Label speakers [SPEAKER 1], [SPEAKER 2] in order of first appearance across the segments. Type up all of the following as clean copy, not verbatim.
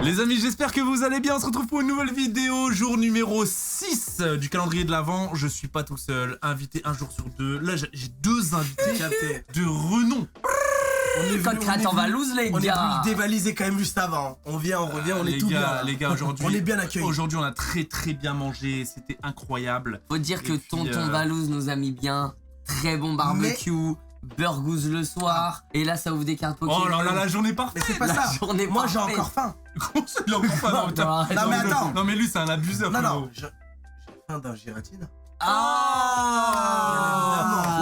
[SPEAKER 1] Les amis, j'espère que vous allez bien. On se retrouve pour une nouvelle vidéo, jour numéro 6 du calendrier de l'Avent. Je suis pas tout seul, invité un jour sur deux. Là, j'ai deux invités de renom.
[SPEAKER 2] On va loose les gars.
[SPEAKER 3] On est venu dévaliser quand même juste avant. On vient, on revient, on est tout bien.
[SPEAKER 1] Les gars, aujourd'hui,
[SPEAKER 3] on est bien accueillis.
[SPEAKER 1] Aujourd'hui, on a très bien mangé. C'était incroyable.
[SPEAKER 2] Faut dire que tonton Valouz nous a mis bien. Très bon barbecue. Burgous le soir. Et là, ça ouvre des cartes Pokémon.
[SPEAKER 1] Oh là là, la journée parfaite.
[SPEAKER 3] Mais c'est pas ça. Moi, j'ai encore faim.
[SPEAKER 1] Comment ça, il a encore faim?
[SPEAKER 3] Non, mais attends.
[SPEAKER 1] Non, mais lui, c'est un abuseur.
[SPEAKER 3] Non, j'ai faim d'un gélatine.
[SPEAKER 2] Ah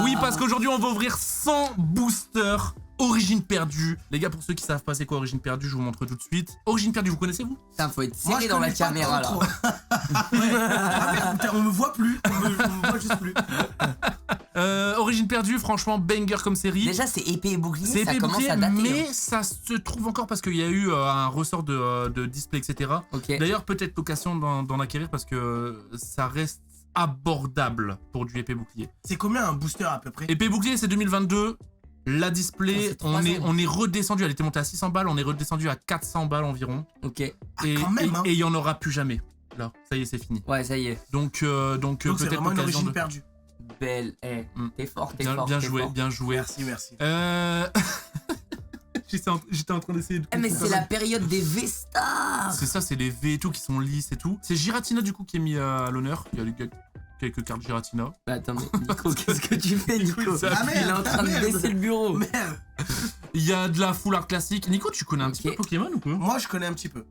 [SPEAKER 1] oui, parce qu'aujourd'hui, on va ouvrir 100 boosters. Origine perdue. Les gars, pour ceux qui savent pas c'est quoi Origine perdue, je vous montre tout de suite. Origine perdue, vous connaissez vous?
[SPEAKER 2] Putain, faut être serré dans la caméra là.
[SPEAKER 3] On me voit plus. On me voit juste plus.
[SPEAKER 1] Origine perdue, franchement, banger comme série.
[SPEAKER 2] Déjà, c'est épée et bouclier,
[SPEAKER 1] C'est
[SPEAKER 2] ça
[SPEAKER 1] épée et
[SPEAKER 2] commence
[SPEAKER 1] bouclier,
[SPEAKER 2] à dater.
[SPEAKER 1] mais ça se trouve encore parce qu'il y a eu un ressort de display, etc.
[SPEAKER 2] Okay.
[SPEAKER 1] D'ailleurs, peut-être l'occasion d'en acquérir parce que ça reste abordable pour du épée bouclier.
[SPEAKER 3] C'est combien un booster à peu près?
[SPEAKER 1] Épée bouclier, c'est 2022. La display, on est redescendu, elle était montée à 600 balles, on est redescendu à 400 balles environ.
[SPEAKER 2] Ok.
[SPEAKER 1] Et
[SPEAKER 3] hein.
[SPEAKER 1] il y en aura plus jamais. Là, ça y est, c'est fini.
[SPEAKER 2] Ouais, ça y est.
[SPEAKER 1] Donc peut-être
[SPEAKER 3] c'est vraiment une origine
[SPEAKER 1] de...
[SPEAKER 3] perdue.
[SPEAKER 2] Belle, t'es fort, t'es fort.
[SPEAKER 1] Bien joué,
[SPEAKER 2] fort.
[SPEAKER 1] bien joué.
[SPEAKER 3] Merci.
[SPEAKER 1] J'étais en train d'essayer de...
[SPEAKER 2] mais c'est la période des V-Stars.
[SPEAKER 1] C'est ça, c'est les V et tout qui sont lisses et tout. C'est Giratina du coup qui est mis à l'honneur. Il y a quelques cartes Giratina.
[SPEAKER 2] Bah attends, mais Nico, qu'est-ce que tu fais, Nico?
[SPEAKER 3] Ah merde,
[SPEAKER 2] il est en train de baisser le bureau.
[SPEAKER 3] Merde.
[SPEAKER 1] Il y a de la full art classique. Nico, tu connais un petit peu Pokémon ou quoi?
[SPEAKER 3] Moi, je connais un petit peu.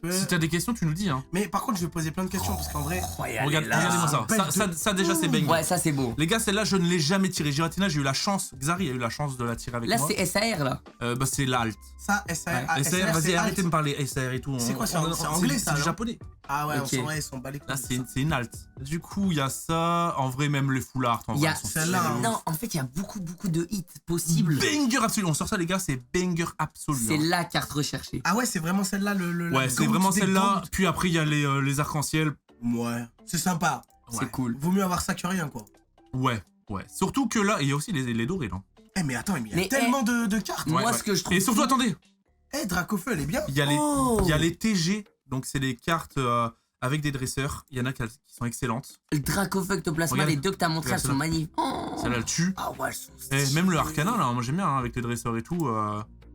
[SPEAKER 1] Si t'as des questions, tu nous dis. Hein.
[SPEAKER 3] Mais par contre, je vais poser plein de questions parce qu'en vrai...
[SPEAKER 1] Regardez-moi ça. Ça déjà, c'est banger.
[SPEAKER 2] Ouais, ça, c'est beau.
[SPEAKER 1] Les gars, celle-là, je ne l'ai jamais tirée. Giratina, j'ai eu la chance. Xari a eu la chance de la tirer avec
[SPEAKER 2] moi.
[SPEAKER 1] Là,
[SPEAKER 2] c'est SAR, là.
[SPEAKER 1] Bah, c'est l'alt.
[SPEAKER 3] Ça, SAR.
[SPEAKER 1] Ouais. SAR, vas-y, arrêtez de me parler SAR et tout.
[SPEAKER 3] C'est quoi, c'est anglais, ça?
[SPEAKER 1] C'est du japonais.
[SPEAKER 3] Ah ouais, okay. Ils sont balés.
[SPEAKER 1] Là, c'est une alt. Du coup, il y a ça. En vrai, même les full art.
[SPEAKER 2] Il y a celle-là. Non, en fait, il y a beaucoup de hits possibles.
[SPEAKER 1] Banger absolu. On sort ça, les gars, c'est banger absolu.
[SPEAKER 2] C'est la carte recherchée.
[SPEAKER 3] Ah ouais, c'est vraiment celle-là
[SPEAKER 1] ouais, c'est vraiment celle-là. Puis après, il y a les arcs-en-ciel.
[SPEAKER 3] Ouais, c'est sympa.
[SPEAKER 2] C'est cool.
[SPEAKER 3] Vaut mieux avoir ça que rien, quoi.
[SPEAKER 1] Ouais. Surtout que là, il y a aussi les dorés, là.
[SPEAKER 3] Eh, mais attends, il y a tellement de cartes.
[SPEAKER 2] Moi, ce que je trouve.
[SPEAKER 1] Et surtout, attendez.
[SPEAKER 3] Eh, Dracofeu, elle est bien.
[SPEAKER 1] Il y a les TG. Donc, c'est les cartes avec des dresseurs. Il y en a qui sont excellentes.
[SPEAKER 2] Le Dracofeu, Ectoplasma, les deux que t'as montré, elles sont magnifiques.
[SPEAKER 1] Celle-là, elle tue.
[SPEAKER 2] Ah ouais, elles sont
[SPEAKER 1] stylées. Même le Arcana, là, moi j'aime bien, avec les dresseurs et tout.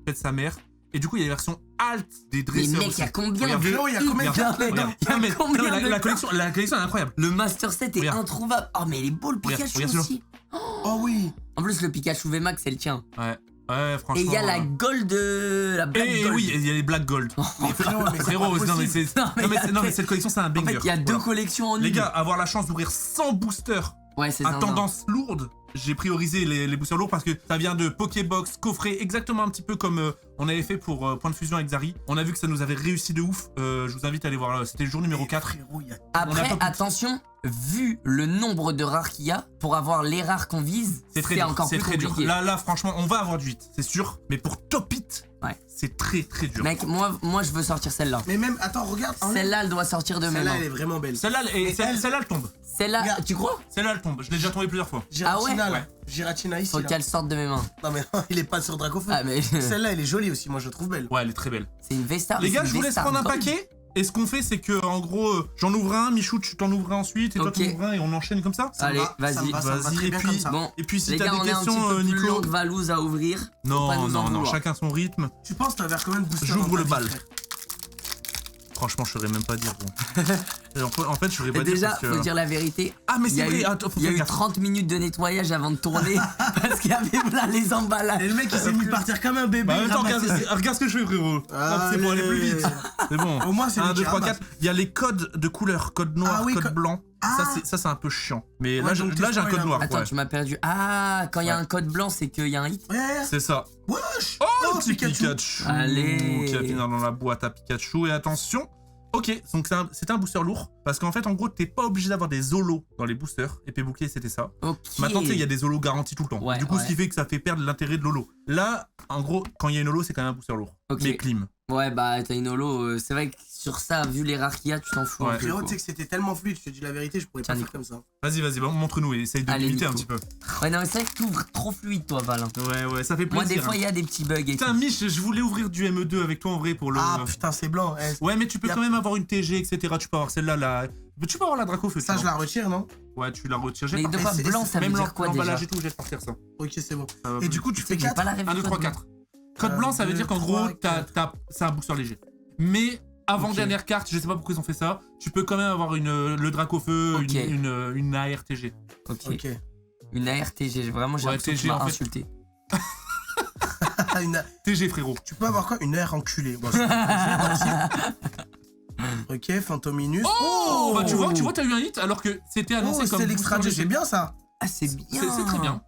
[SPEAKER 1] Peut-être sa mère. Et du coup, il y a les versions alt des dresseurs.
[SPEAKER 2] Mais mec, il y a combien
[SPEAKER 3] de cartes?
[SPEAKER 1] La collection est incroyable.
[SPEAKER 2] Le Master Set est introuvable. Oh, mais il est beau le Pikachu aussi.
[SPEAKER 3] Oh oui.
[SPEAKER 2] En plus, le Pikachu VMAX, c'est le tien.
[SPEAKER 1] Ouais, franchement.
[SPEAKER 2] Et il y a la Gold. La Black Gold.
[SPEAKER 1] Oui, il y a les Black Gold. Frérot, non, mais cette collection, c'est un banger.
[SPEAKER 2] En fait, il y a deux collections en une.
[SPEAKER 1] Les gars, avoir la chance d'ouvrir 100 boosters à tendance lourde. J'ai priorisé les boosters lourds parce que ça vient de Pokébox, coffret, exactement un petit peu comme on avait fait pour Point de Fusion avec Xari. On a vu que ça nous avait réussi de ouf. Je vous invite à aller voir, c'était le jour numéro 4.
[SPEAKER 2] Après, attention, vu le nombre de rares qu'il y a, pour avoir les rares qu'on vise, c'est encore plus compliqué.
[SPEAKER 1] Là, franchement, on va avoir du hit, c'est sûr. Mais pour top hit, c'est très dur.
[SPEAKER 2] Mec, moi je veux sortir celle-là.
[SPEAKER 3] Mais même, attends, regarde.
[SPEAKER 2] Celle-là, elle doit sortir de mes mains.
[SPEAKER 3] Celle-là, elle est vraiment belle.
[SPEAKER 1] Celle-là, elle tombe.
[SPEAKER 2] Celle-là, tu crois?
[SPEAKER 1] Celle-là, elle tombe. Je l'ai déjà tombée plusieurs fois.
[SPEAKER 3] Giratina, là. Giratina ici.
[SPEAKER 2] Faut qu'elle sorte de mes mains.
[SPEAKER 3] Non, mais il est pas sur Dracofeu. Celle-là, elle est jolie aussi, moi je la trouve belle.
[SPEAKER 1] Ouais, elle est très belle.
[SPEAKER 2] C'est une V-Star.
[SPEAKER 1] Les gars, je vous laisse prendre un paquet. Et ce qu'on fait, c'est que en gros, j'en ouvre un, Michou, tu t'en ouvres un ensuite, et toi t'en ouvres un, et on enchaîne comme ça.
[SPEAKER 2] Allez, vas-y.
[SPEAKER 1] Et puis si t'as des
[SPEAKER 2] questions,
[SPEAKER 1] Nico.
[SPEAKER 2] Valouz à ouvrir.
[SPEAKER 1] Non, chacun son rythme.
[SPEAKER 3] Tu penses t'as vers combien de boosters?
[SPEAKER 1] J'ouvre le bal. Franchement, je saurais même pas dire. En fait, je saurais pas dire.
[SPEAKER 2] Déjà, faut dire la vérité.
[SPEAKER 1] Ah, mais c'est vrai.
[SPEAKER 2] Il y a eu 30 minutes de nettoyage avant de tourner parce qu'il y avait là les emballages.
[SPEAKER 3] Et le mec, il s'est mis partir comme un bébé.
[SPEAKER 1] Regarde ce que je fais, frérot. C'est pour aller plus vite. C'est bon.
[SPEAKER 3] Au moins, c'est
[SPEAKER 1] 1, 2, 3, 4. Il y a les codes de couleur. Code noir, code blanc. Ça, c'est un peu chiant. Mais là, j'ai un code noir.
[SPEAKER 2] Attends, tu m'as perdu. Ah, quand il y a un code blanc, c'est qu'il y a un hit.
[SPEAKER 1] C'est ça.
[SPEAKER 3] Wesh.
[SPEAKER 1] Oh, petit Pikachu.
[SPEAKER 2] Allez.
[SPEAKER 1] Qui a fini dans la boîte à Pikachu. Et attention. Ok, donc c'est un booster lourd. Parce qu'en fait, en gros, t'es pas obligé d'avoir des holos dans les boosters. Épée bouclier, c'était ça. Maintenant, tu sais, il y a des holos garantis tout le temps. Du coup, ce qui fait que ça fait perdre l'intérêt de l'holo. Là, en gros, quand il y a une holo, c'est quand même un booster lourd. Mais clean.
[SPEAKER 2] Ouais, bah t'as une holo, c'est vrai que sur ça, vu les rares qu'il y a, tu t'en fous.
[SPEAKER 1] Ouais.
[SPEAKER 3] Frérot, tu sais que c'était tellement fluide, je te dis la vérité, je pourrais pas faire comme ça.
[SPEAKER 1] Vas-y, montre-nous et essaye de limiter un petit peu.
[SPEAKER 2] Ouais, non, mais c'est vrai que t'ouvres trop fluide, toi, Val.
[SPEAKER 1] Ouais, ça fait plaisir.
[SPEAKER 2] Moi, des fois, il y a des petits bugs.
[SPEAKER 1] Putain, Mich, je voulais ouvrir du ME2 avec toi en vrai pour le.
[SPEAKER 3] Ah putain, c'est blanc.
[SPEAKER 1] Ouais, mais tu peux quand même avoir une TG, etc. Tu peux avoir celle-là, là. Tu peux avoir la Dracofeu.
[SPEAKER 3] Ça, je la retire, non?
[SPEAKER 1] Ouais, tu la retires.
[SPEAKER 2] Mais de quoi blanc, ça veut dire quoi déjà?
[SPEAKER 1] L'emballage et tout, je vais te partir ça.
[SPEAKER 3] Ok, c'est bon. Et du coup, tu fais 4?
[SPEAKER 1] 1, 2, 3, 4. Code blanc, ça veut dire qu'en gros, c'est un booster léger. Mais avant dernière carte, je sais pas pourquoi ils ont fait ça, tu peux quand même avoir le Dracofeu, une ARTG.
[SPEAKER 2] Ok. Une ARTG, vraiment j'ai l'impression que tu m'as insulté.
[SPEAKER 1] TG frérot.
[SPEAKER 3] Tu peux avoir quoi? Une R enculée. Bon, ok, Fantominus.
[SPEAKER 1] Oh bah tu vois, t'as eu un hit alors que c'était annoncé comme.
[SPEAKER 3] C'est l'extra G, c'est bien ça.
[SPEAKER 2] Ah, c'est bien.
[SPEAKER 1] C'est très bien.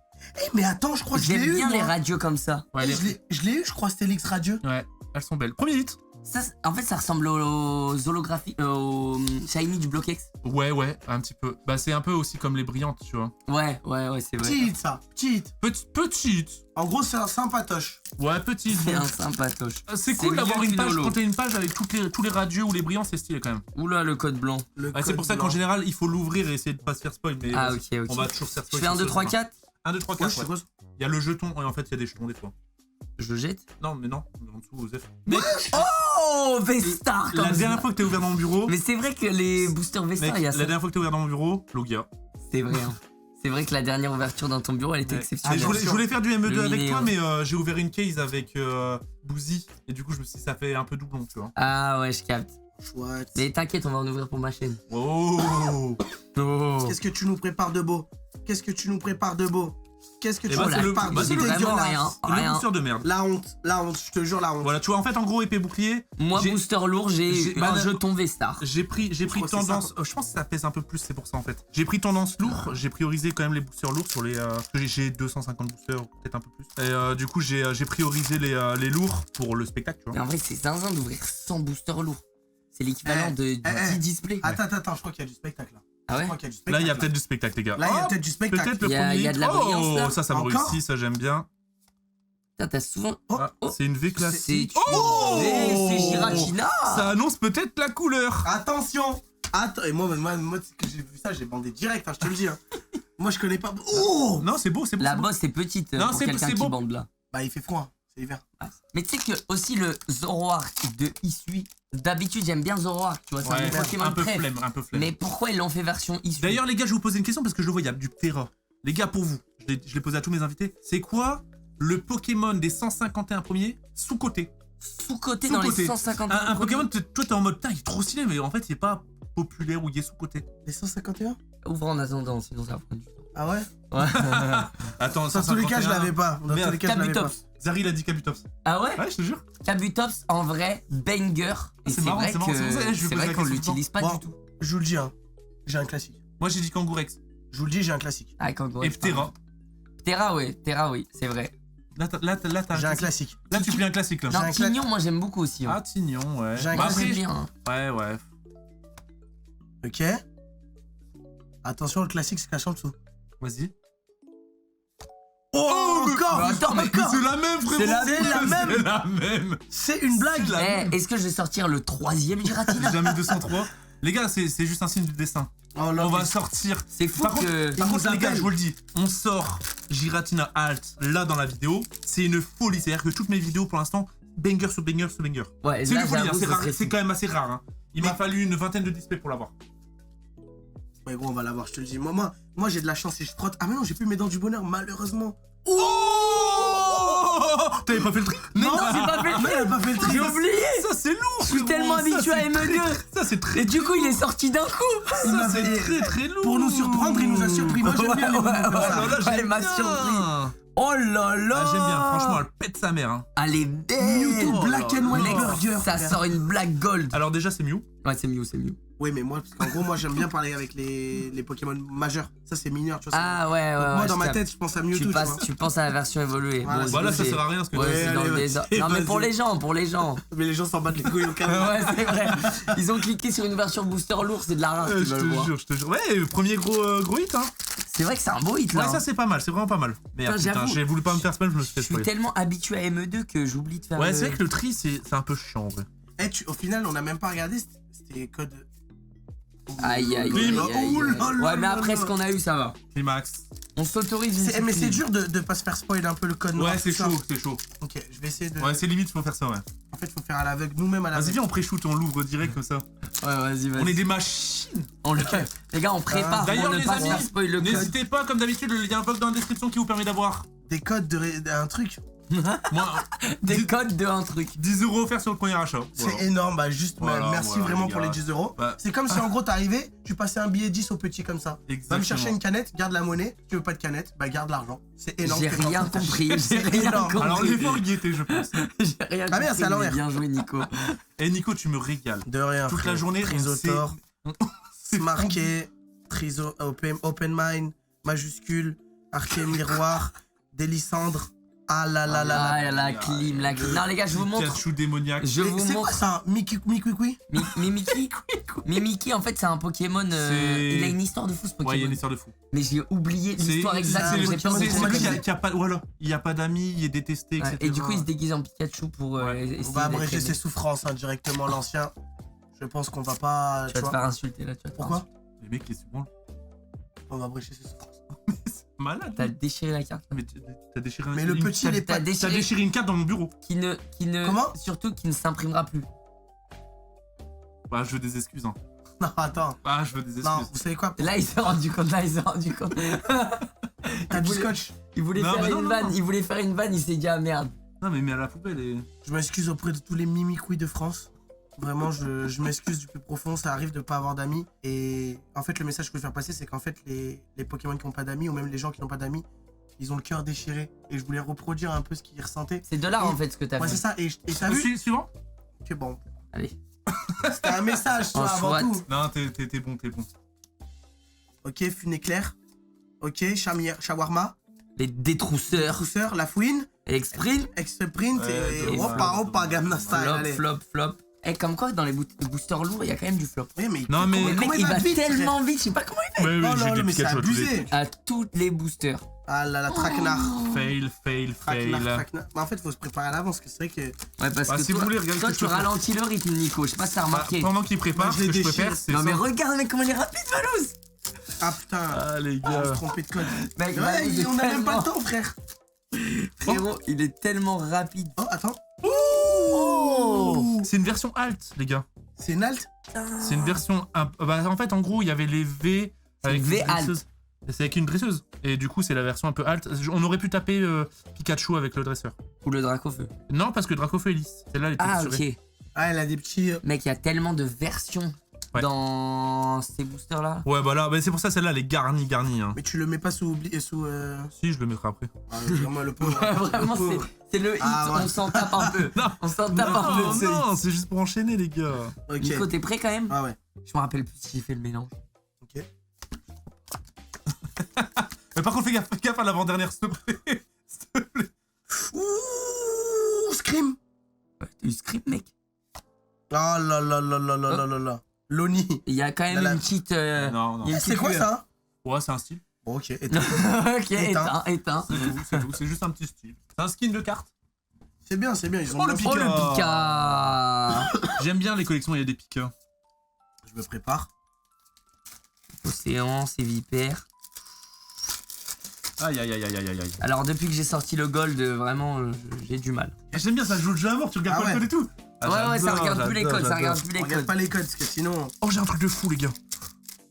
[SPEAKER 3] Eh, mais attends, je crois que je l'ai eu.
[SPEAKER 2] J'aime bien les radios comme ça.
[SPEAKER 1] Ouais,
[SPEAKER 3] je l'ai eu, je crois, c'était l'extra radio.
[SPEAKER 1] Ouais, elles sont belles. Premier hit.
[SPEAKER 2] Ça, en fait, ça ressemble aux holographies, aux shiny du Block X.
[SPEAKER 1] Ouais, un petit peu. Bah, c'est un peu aussi comme les brillantes, tu vois.
[SPEAKER 2] Ouais, c'est vrai.
[SPEAKER 3] Petite, ça, petite.
[SPEAKER 1] Petite.
[SPEAKER 3] En gros, c'est un sympatoche.
[SPEAKER 1] Ouais, petite.
[SPEAKER 2] C'est un sympatoche.
[SPEAKER 1] C'est cool d'avoir une page. Quand t'as une page avec tous les radieux ou les brillants, c'est stylé quand même.
[SPEAKER 2] Oula, le code blanc.
[SPEAKER 1] C'est pour ça qu'en général, il faut l'ouvrir et essayer de pas se faire spoil. Mais
[SPEAKER 2] ok.
[SPEAKER 1] On va toujours se faire spoil.
[SPEAKER 2] Je fais 1, 2, 3, 4.
[SPEAKER 1] 1, 2, 3, 4. Il y a le jeton, et en fait, il y a des jetons des fois.
[SPEAKER 2] Je le jette?
[SPEAKER 1] Non, mais non, en dessous, aux F.
[SPEAKER 2] Oh, Vestar!
[SPEAKER 1] La dernière fois que t'es ouvert dans mon bureau.
[SPEAKER 2] Mais c'est vrai que les boosters Vestar, il y a ça.
[SPEAKER 1] La dernière fois que t'es ouvert dans mon bureau, Logia.
[SPEAKER 2] C'est vrai, hein. C'est vrai que la dernière ouverture dans ton bureau, elle était exceptionnelle.
[SPEAKER 1] Je voulais faire du ME2 avec toi, mais j'ai ouvert une case avec Boozy, et du coup, je me suis dit, ça fait un peu doublon, tu vois.
[SPEAKER 2] Ah ouais, je capte.
[SPEAKER 3] Chouette.
[SPEAKER 2] Mais t'inquiète, on va en ouvrir pour ma chaîne.
[SPEAKER 1] Oh.
[SPEAKER 3] Qu'est-ce que tu nous prépares de beau? Qu'est-ce que tu nous prépares de beau? Qu'est-ce que tu
[SPEAKER 1] nous
[SPEAKER 3] prépares de beau?
[SPEAKER 2] C'est vraiment rien.
[SPEAKER 1] Le booster de merde.
[SPEAKER 3] La honte, je te jure, la honte.
[SPEAKER 1] Voilà, tu vois, en fait, en gros, épée bouclier.
[SPEAKER 2] Moi, booster lourd, j'ai un jeton Vestar.
[SPEAKER 1] J'ai pris tendance. Je pense que ça pèse un peu plus, c'est pour ça en fait. J'ai pris tendance lourd, j'ai priorisé quand même les boosters lourds sur les. J'ai 250 boosters, peut-être un peu plus. Et du coup, j'ai priorisé les lourds pour le spectacle, tu vois.
[SPEAKER 2] Mais en vrai, c'est zinzin d'ouvrir 100 boosters lourds. C'est l'équivalent de 10 displays.
[SPEAKER 3] Attends, je crois qu'il y a du spectacle là.
[SPEAKER 2] Ah ouais?
[SPEAKER 1] Là, il y a peut-être du spectacle, les gars.
[SPEAKER 3] Là, il y a peut-être du spectacle.
[SPEAKER 1] Peut-être le premier.
[SPEAKER 2] Il y a de la brillance là.
[SPEAKER 1] Ça me réussit, ça j'aime bien.
[SPEAKER 2] Putain, t'as souvent.
[SPEAKER 1] C'est une V classique.
[SPEAKER 2] C'est Giratina.
[SPEAKER 1] Ça annonce peut-être la couleur.
[SPEAKER 3] Attention. Attends, et moi j'ai vu ça, j'ai bandé direct, je te le dis. Moi, je connais pas. Oh
[SPEAKER 1] non, c'est beau, c'est beau.
[SPEAKER 2] La bosse est petite pour quelqu'un qui bande là.
[SPEAKER 3] Bah, il fait froid, c'est l'hiver.
[SPEAKER 2] Mais tu sais que aussi le Zoroark de Isui, d'habitude j'aime bien Zoroark, tu vois, c'est un Pokémon
[SPEAKER 1] un peu
[SPEAKER 2] très
[SPEAKER 1] flemme.
[SPEAKER 2] Mais pourquoi ils l'ont fait version Isui?
[SPEAKER 1] D'ailleurs, les gars, je vais vous poser une question parce que je vois, il y a du Terra. Les gars, pour vous, je l'ai posé à tous mes invités. C'est quoi le Pokémon des 151 premiers sous-côté?
[SPEAKER 2] Sous-côté dans les 151
[SPEAKER 1] un Pokémon, toi t'es en mode, putain, il est trop stylé, mais en fait, il est pas populaire ou il est sous-côté.
[SPEAKER 3] Les 151?
[SPEAKER 2] Ouvre en attendant, sinon ça va prendre du temps.
[SPEAKER 3] Ah ouais?
[SPEAKER 2] Ouais.
[SPEAKER 1] Attends,
[SPEAKER 3] dans tous les cas, je l'avais pas. Dans tous les cas, je l'avais pas.
[SPEAKER 1] Zari, il a dit Kabutops.
[SPEAKER 2] Ah ouais?
[SPEAKER 1] Ouais, je te jure.
[SPEAKER 2] Kabutops, en vrai, banger. Et c'est vrai qu'on l'utilise pas du tout.
[SPEAKER 3] Je vous le dis, hein, j'ai un classique.
[SPEAKER 1] Moi, j'ai dit Kangourex.
[SPEAKER 3] Je vous le dis, j'ai un classique.
[SPEAKER 2] Ah, Kangourex.
[SPEAKER 1] Et Ptera.
[SPEAKER 2] Ptera, oui, c'est vrai.
[SPEAKER 3] Là, j'ai un classique.
[SPEAKER 1] Là, tu fais un classique, là.
[SPEAKER 2] Non, Tignon, moi, j'aime beaucoup aussi.
[SPEAKER 1] Ah, Tignon, ouais.
[SPEAKER 3] J'ai un classique.
[SPEAKER 2] Bien.
[SPEAKER 1] Ouais.
[SPEAKER 3] Ok. Attention, le classique se cache en dessous.
[SPEAKER 1] Vas-y.
[SPEAKER 3] Oh, encore!
[SPEAKER 1] Attends, mais c'est la même, frérot!
[SPEAKER 3] C'est la même! C'est une blague!
[SPEAKER 2] Est-ce que je vais sortir le 3ème Giratina?
[SPEAKER 1] Jamais 203. Les gars, c'est juste un signe du destin. On va sortir.
[SPEAKER 2] C'est fou
[SPEAKER 1] Par contre, les gars, je vous le dis, on sort Giratina Alt là dans la vidéo. C'est une folie. C'est-à-dire que toutes mes vidéos pour l'instant, banger sur banger sur banger.
[SPEAKER 2] Ouais,
[SPEAKER 1] c'est une folie, c'est quand même assez rare. Hein. Il m'a fallu une vingtaine de displays pour l'avoir.
[SPEAKER 3] Ouais, gros, on va l'avoir, je te le dis. Moi j'ai de la chance et je frotte. Ah, mais non, j'ai plus mes dents du bonheur, malheureusement.
[SPEAKER 1] Oh! T'avais pas fait le tri?
[SPEAKER 2] Non, j'ai pas fait le tri.
[SPEAKER 3] Elle a pas fait le tri.
[SPEAKER 2] J'ai oublié.
[SPEAKER 1] Ça, c'est lourd.
[SPEAKER 2] Je suis tellement habitué à ME2.
[SPEAKER 1] Ça, c'est très.
[SPEAKER 2] Et du coup, il est sorti d'un coup.
[SPEAKER 1] Ça, c'est très très lourd.
[SPEAKER 3] Pour nous surprendre, il nous a surpris. Moi, j'aime bien les moments comme ça.
[SPEAKER 2] Elle m'a surpris. Oh là là.
[SPEAKER 1] J'aime bien, franchement, elle pète sa mère. Hein.
[SPEAKER 2] Elle est belle.
[SPEAKER 3] Mewtwo Black and White Burger.
[SPEAKER 2] Ça sort une Black Gold.
[SPEAKER 1] Alors, déjà, c'est Mew.
[SPEAKER 2] Ouais, c'est Mew.
[SPEAKER 3] Oui, mais moi, parce qu'en gros, moi, j'aime bien parler avec les Pokémon majeurs. Ça, c'est mineur, tu vois.
[SPEAKER 2] Ah ouais, ouais.
[SPEAKER 3] Moi, dans ma tête, je pense à Mewtwo,
[SPEAKER 2] tu penses à la version évoluée.
[SPEAKER 3] Voilà,
[SPEAKER 2] Bon,
[SPEAKER 1] Bah là, ça sert à rien ce que tu
[SPEAKER 2] Ouais,
[SPEAKER 1] dis.
[SPEAKER 2] c'est dans le désordre. Non, mais pour les gens.
[SPEAKER 3] Mais les gens s'en battent les couilles au cas
[SPEAKER 2] Ouais, c'est vrai. Ils ont cliqué sur une version booster lourd, c'est de la race.
[SPEAKER 1] Je te jure. Ouais, premier gros hit, hein.
[SPEAKER 2] C'est vrai que c'est un beau hit là.
[SPEAKER 1] Ouais, ça c'est pas mal, c'est vraiment pas mal. Mais putain, j'ai voulu pas me faire spam, je me suis fait
[SPEAKER 2] Je suis
[SPEAKER 1] spoiler.
[SPEAKER 2] tellement habitué à ME2 que j'oublie de faire.
[SPEAKER 1] Ouais, c'est vrai que le tri, c'est un peu chiant en vrai.
[SPEAKER 3] Au final, on a même pas regardé, c'était code.
[SPEAKER 2] Aïe, aïe, aïe. Ouais, mais après ce qu'on a eu, ça va.
[SPEAKER 1] Climax.
[SPEAKER 2] On s'autorise une
[SPEAKER 3] Mais c'est dur de pas se faire spoil un peu le code noir.
[SPEAKER 1] Ouais, c'est chaud, c'est chaud.
[SPEAKER 3] Ok, je vais essayer de.
[SPEAKER 1] Ouais, c'est limite, faut faire ça, ouais.
[SPEAKER 3] En fait, faut faire à l'aveugle, nous-mêmes à
[SPEAKER 1] Vas-y,
[SPEAKER 3] l'aveugle.
[SPEAKER 1] viens, on pré-shoot, on l'ouvre direct comme ça.
[SPEAKER 2] Ouais, vas-y.
[SPEAKER 1] On est des machines.
[SPEAKER 2] Les gars, on prépare pour
[SPEAKER 1] D'ailleurs,
[SPEAKER 2] ne
[SPEAKER 1] les
[SPEAKER 2] pas se faire
[SPEAKER 1] amis,
[SPEAKER 2] spoil le code.
[SPEAKER 1] n'hésitez pas, comme d'habitude, il y a un blog dans la description qui vous permet d'avoir
[SPEAKER 3] Des codes d'un truc.
[SPEAKER 1] moi,
[SPEAKER 2] Des codes de un truc.
[SPEAKER 1] 10 € offerts sur le premier achat. Voilà.
[SPEAKER 3] C'est énorme, bah juste
[SPEAKER 1] Voilà,
[SPEAKER 3] merci
[SPEAKER 1] voilà,
[SPEAKER 3] vraiment
[SPEAKER 1] les
[SPEAKER 3] pour les
[SPEAKER 1] gars.
[SPEAKER 3] 10 euros.
[SPEAKER 1] Bah.
[SPEAKER 3] C'est comme si en gros t'arrivais, tu passais un billet 10 au petit comme ça.
[SPEAKER 1] Exactement.
[SPEAKER 3] Va me chercher une canette, garde la monnaie. Tu veux pas de canette, bah garde l'argent. C'est énorme.
[SPEAKER 2] J'ai rien compris. J'ai rien
[SPEAKER 3] énorme.
[SPEAKER 2] compris.
[SPEAKER 1] Alors, l'effort y était, je pense.
[SPEAKER 2] J'ai rien
[SPEAKER 3] Ah merde, c'est à
[SPEAKER 2] compris, mais
[SPEAKER 3] l'envers.
[SPEAKER 2] Bien joué, Nico.
[SPEAKER 1] Et Nico, tu me régales.
[SPEAKER 3] De rien.
[SPEAKER 1] Toute la journée,
[SPEAKER 3] Trisotor,
[SPEAKER 1] c'est
[SPEAKER 3] marqué, Triso, open Mind, majuscule, arcane miroir, Délissandre. Ah là là là là.
[SPEAKER 2] Ah, la clim. Non, les gars, je vous montre.
[SPEAKER 1] Pikachu démoniaque.
[SPEAKER 2] Je vous
[SPEAKER 3] C'est quoi
[SPEAKER 2] montre.
[SPEAKER 3] ça? Mimikwi?
[SPEAKER 2] Mimikyu. Mimikyu, en fait, c'est un Pokémon. Il a une histoire de fou, ce Pokémon.
[SPEAKER 1] Ouais, il y a une histoire de fou.
[SPEAKER 2] Mais j'ai oublié l'histoire exacte.
[SPEAKER 3] c'est-
[SPEAKER 2] J'ai pas
[SPEAKER 3] c'est-
[SPEAKER 2] retrouvé.
[SPEAKER 3] c'est-
[SPEAKER 1] qui a pas, voilà, il y a pas d'amis, il est détesté,
[SPEAKER 2] Ouais,
[SPEAKER 1] etc.
[SPEAKER 2] et du coup, il se déguise en Pikachu pour
[SPEAKER 1] Ouais.
[SPEAKER 2] essayer
[SPEAKER 3] On va abréger
[SPEAKER 2] d'être
[SPEAKER 3] ses
[SPEAKER 2] aimé.
[SPEAKER 3] souffrances directement, l'ancien. Je pense qu'on va pas.
[SPEAKER 2] Tu vas te faire insulter là, tu vas te faire
[SPEAKER 3] Pourquoi?
[SPEAKER 1] Les mecs, qu'est-ce que c'est bon?
[SPEAKER 3] On va abréger ses souffrances.
[SPEAKER 1] Malade.
[SPEAKER 2] T'as déchiré la carte.
[SPEAKER 1] Mais t'as déchiré un
[SPEAKER 3] Mais le petit, il est pas.
[SPEAKER 2] T'as
[SPEAKER 1] T'as
[SPEAKER 2] déchiré.
[SPEAKER 1] déchiré une carte dans mon bureau.
[SPEAKER 2] Qui ne.
[SPEAKER 3] Comment
[SPEAKER 2] Surtout qui ne s'imprimera plus.
[SPEAKER 1] Bah, je veux des excuses, hein.
[SPEAKER 3] Non, attends.
[SPEAKER 1] Ah, je veux des
[SPEAKER 3] Non,
[SPEAKER 1] excuses.
[SPEAKER 3] vous savez quoi?
[SPEAKER 2] Là, il s'est rendu compte.
[SPEAKER 3] T'as du
[SPEAKER 2] voulait-
[SPEAKER 3] scotch.
[SPEAKER 2] Il voulait
[SPEAKER 1] Non,
[SPEAKER 2] faire
[SPEAKER 1] mais
[SPEAKER 2] une
[SPEAKER 1] non,
[SPEAKER 2] vanne.
[SPEAKER 1] non.
[SPEAKER 2] Il voulait faire une vanne. Il s'est dit ah merde.
[SPEAKER 1] Non, mais mets à la poubelle et.
[SPEAKER 3] Je m'excuse auprès de tous les mimikouis de France. Vraiment, je m'excuse du plus profond. Ça arrive de pas avoir d'amis. Et en fait, le message que je veux faire passer, c'est qu'en fait, les Pokémon qui n'ont pas d'amis, ou même les gens qui n'ont pas d'amis, ils ont le cœur déchiré. Et je voulais reproduire un peu ce qu'ils ressentaient.
[SPEAKER 2] C'est de l'art en fait ce que t'as
[SPEAKER 3] Ouais,
[SPEAKER 2] fait.
[SPEAKER 3] c'est ça. Et t'as vu?
[SPEAKER 1] Suivant?
[SPEAKER 3] Ok, bon.
[SPEAKER 2] Allez.
[SPEAKER 3] C'était un message, toi,
[SPEAKER 2] En
[SPEAKER 3] avant
[SPEAKER 2] SWAT.
[SPEAKER 3] tout.
[SPEAKER 1] Non, t'es bon, t'es bon.
[SPEAKER 3] Ok, Funé Clair. Ok, Shawarma.
[SPEAKER 2] Les détrousseurs.
[SPEAKER 3] Trousseur, La Fouine.
[SPEAKER 2] Exprint.
[SPEAKER 3] Exprint.
[SPEAKER 1] Ouais,
[SPEAKER 3] Et
[SPEAKER 1] de
[SPEAKER 3] Hoppa, Gamma Style.
[SPEAKER 2] Flop,
[SPEAKER 3] Allez.
[SPEAKER 2] flop. Et comme quoi, dans les boosters lourds, il y a quand même du flop.
[SPEAKER 3] Oui, mais
[SPEAKER 1] Non, mais-
[SPEAKER 2] Le mec,
[SPEAKER 3] comment
[SPEAKER 2] il va
[SPEAKER 3] vite,
[SPEAKER 2] tellement vite. Je sais pas comment il fait.
[SPEAKER 1] Ouais,
[SPEAKER 3] Oh
[SPEAKER 1] j'ai
[SPEAKER 3] là
[SPEAKER 1] des
[SPEAKER 3] là, mais c'est
[SPEAKER 1] Pikachu à tous les
[SPEAKER 3] abusé.
[SPEAKER 1] trucs.
[SPEAKER 2] À toutes les boosters.
[SPEAKER 3] Ah là là, traquenard.
[SPEAKER 1] Fail.
[SPEAKER 3] Traquenard. Mais en fait, faut se préparer à l'avance, parce que c'est vrai que.
[SPEAKER 2] Ouais, parce
[SPEAKER 1] Bah,
[SPEAKER 2] que
[SPEAKER 1] si vous voulez, regardez
[SPEAKER 2] toi
[SPEAKER 1] ce que
[SPEAKER 2] tu
[SPEAKER 1] je peux faire.
[SPEAKER 2] ralentis le rythme, Nico. Je sais pas si t'as
[SPEAKER 1] Bah,
[SPEAKER 2] remarqué.
[SPEAKER 1] pendant qu'il prépare,
[SPEAKER 3] Moi,
[SPEAKER 1] ce
[SPEAKER 3] je
[SPEAKER 1] que
[SPEAKER 3] les
[SPEAKER 1] je peux
[SPEAKER 3] déchire.
[SPEAKER 1] faire, c'est
[SPEAKER 2] Non, mais
[SPEAKER 1] ça.
[SPEAKER 2] regarde, mec, comment il est rapide, Valouz.
[SPEAKER 3] Ah putain.
[SPEAKER 1] Ah, les
[SPEAKER 3] On
[SPEAKER 1] gars.
[SPEAKER 3] se trompé de code.
[SPEAKER 2] Mec,
[SPEAKER 3] Ouais,
[SPEAKER 2] Valouz est
[SPEAKER 3] on a même pas
[SPEAKER 2] tellement-
[SPEAKER 3] le temps, frère.
[SPEAKER 2] Frérot, il est tellement rapide.
[SPEAKER 3] Oh, attends.
[SPEAKER 2] Oh.
[SPEAKER 1] C'est une version alt, les gars.
[SPEAKER 3] C'est une alt.
[SPEAKER 1] C'est une version. Bah, en fait, en gros, il y avait les V avec
[SPEAKER 2] V
[SPEAKER 1] une dresseuse. C'est avec une dresseuse. Et du coup, c'est la version un peu alt. On aurait pu taper Pikachu avec le dresseur.
[SPEAKER 2] Ou le Dracofeu.
[SPEAKER 1] Non, parce que Dracofeu est lisse. Celle-là, elle était
[SPEAKER 2] Ah,
[SPEAKER 1] fissurée.
[SPEAKER 2] ok.
[SPEAKER 3] Ah, elle a des petits.
[SPEAKER 2] Mec, il y a tellement de versions
[SPEAKER 1] Ouais.
[SPEAKER 2] dans ces boosters là.
[SPEAKER 1] Ouais, bah là, bah, c'est pour ça, celle-là, elle est garnie. Hein.
[SPEAKER 3] Mais tu le mets pas sous.
[SPEAKER 1] Si, je le mettrai après.
[SPEAKER 3] Ah, vraiment, le pauvre.
[SPEAKER 2] Vraiment,
[SPEAKER 3] le pauvre.
[SPEAKER 2] c'est le hit.
[SPEAKER 3] Ah, ouais.
[SPEAKER 2] On s'en tape un peu.
[SPEAKER 1] Non.
[SPEAKER 2] On s'en tape un peu.
[SPEAKER 1] Non, non, c'est juste pour enchaîner, les gars.
[SPEAKER 3] Ok.
[SPEAKER 2] Nico, t'es prêt quand même?
[SPEAKER 3] Ah ouais.
[SPEAKER 2] Je me rappelle plus si j'ai fait le mélange.
[SPEAKER 3] Ok.
[SPEAKER 1] Mais par contre, fais gaffe à l'avant-dernière, s'il te plaît. S'il te plaît.
[SPEAKER 3] Ouh, Scream.
[SPEAKER 2] Ouais, t'as eu Scream, mec.
[SPEAKER 3] Oh là là là là là là là là. Loni.
[SPEAKER 2] Il y a quand même
[SPEAKER 3] Là, là.
[SPEAKER 2] une petite.
[SPEAKER 1] Non.
[SPEAKER 2] il y a une
[SPEAKER 3] C'est
[SPEAKER 2] petite
[SPEAKER 3] quoi
[SPEAKER 2] lueur.
[SPEAKER 3] ça?
[SPEAKER 1] Ouais, c'est un style.
[SPEAKER 3] Bon, ok.
[SPEAKER 2] Ok, éteins.
[SPEAKER 1] C'est tout. C'est juste un petit style. C'est un skin de carte.
[SPEAKER 3] C'est bien. Ils ont
[SPEAKER 1] Oh, le
[SPEAKER 3] bien
[SPEAKER 1] Pika.
[SPEAKER 3] fait.
[SPEAKER 2] Oh le Pika.
[SPEAKER 1] J'aime bien les collections, il y a des Pika.
[SPEAKER 3] Je me prépare.
[SPEAKER 2] Océan, c'est vipère.
[SPEAKER 1] Aïe.
[SPEAKER 2] Alors depuis que j'ai sorti le gold, vraiment, j'ai du mal.
[SPEAKER 1] Et j'aime bien ça, joue le jeu à mort, tu regardes
[SPEAKER 3] Ah
[SPEAKER 1] pas le
[SPEAKER 3] ouais.
[SPEAKER 1] code et tout. Ah,
[SPEAKER 2] ouais, ça
[SPEAKER 1] j'adore,
[SPEAKER 2] regarde plus les codes, ça
[SPEAKER 1] j'adore.
[SPEAKER 2] regarde plus les
[SPEAKER 3] Regarde
[SPEAKER 2] codes.
[SPEAKER 3] pas les codes, parce que sinon.
[SPEAKER 1] Oh, j'ai un truc de fou, les gars.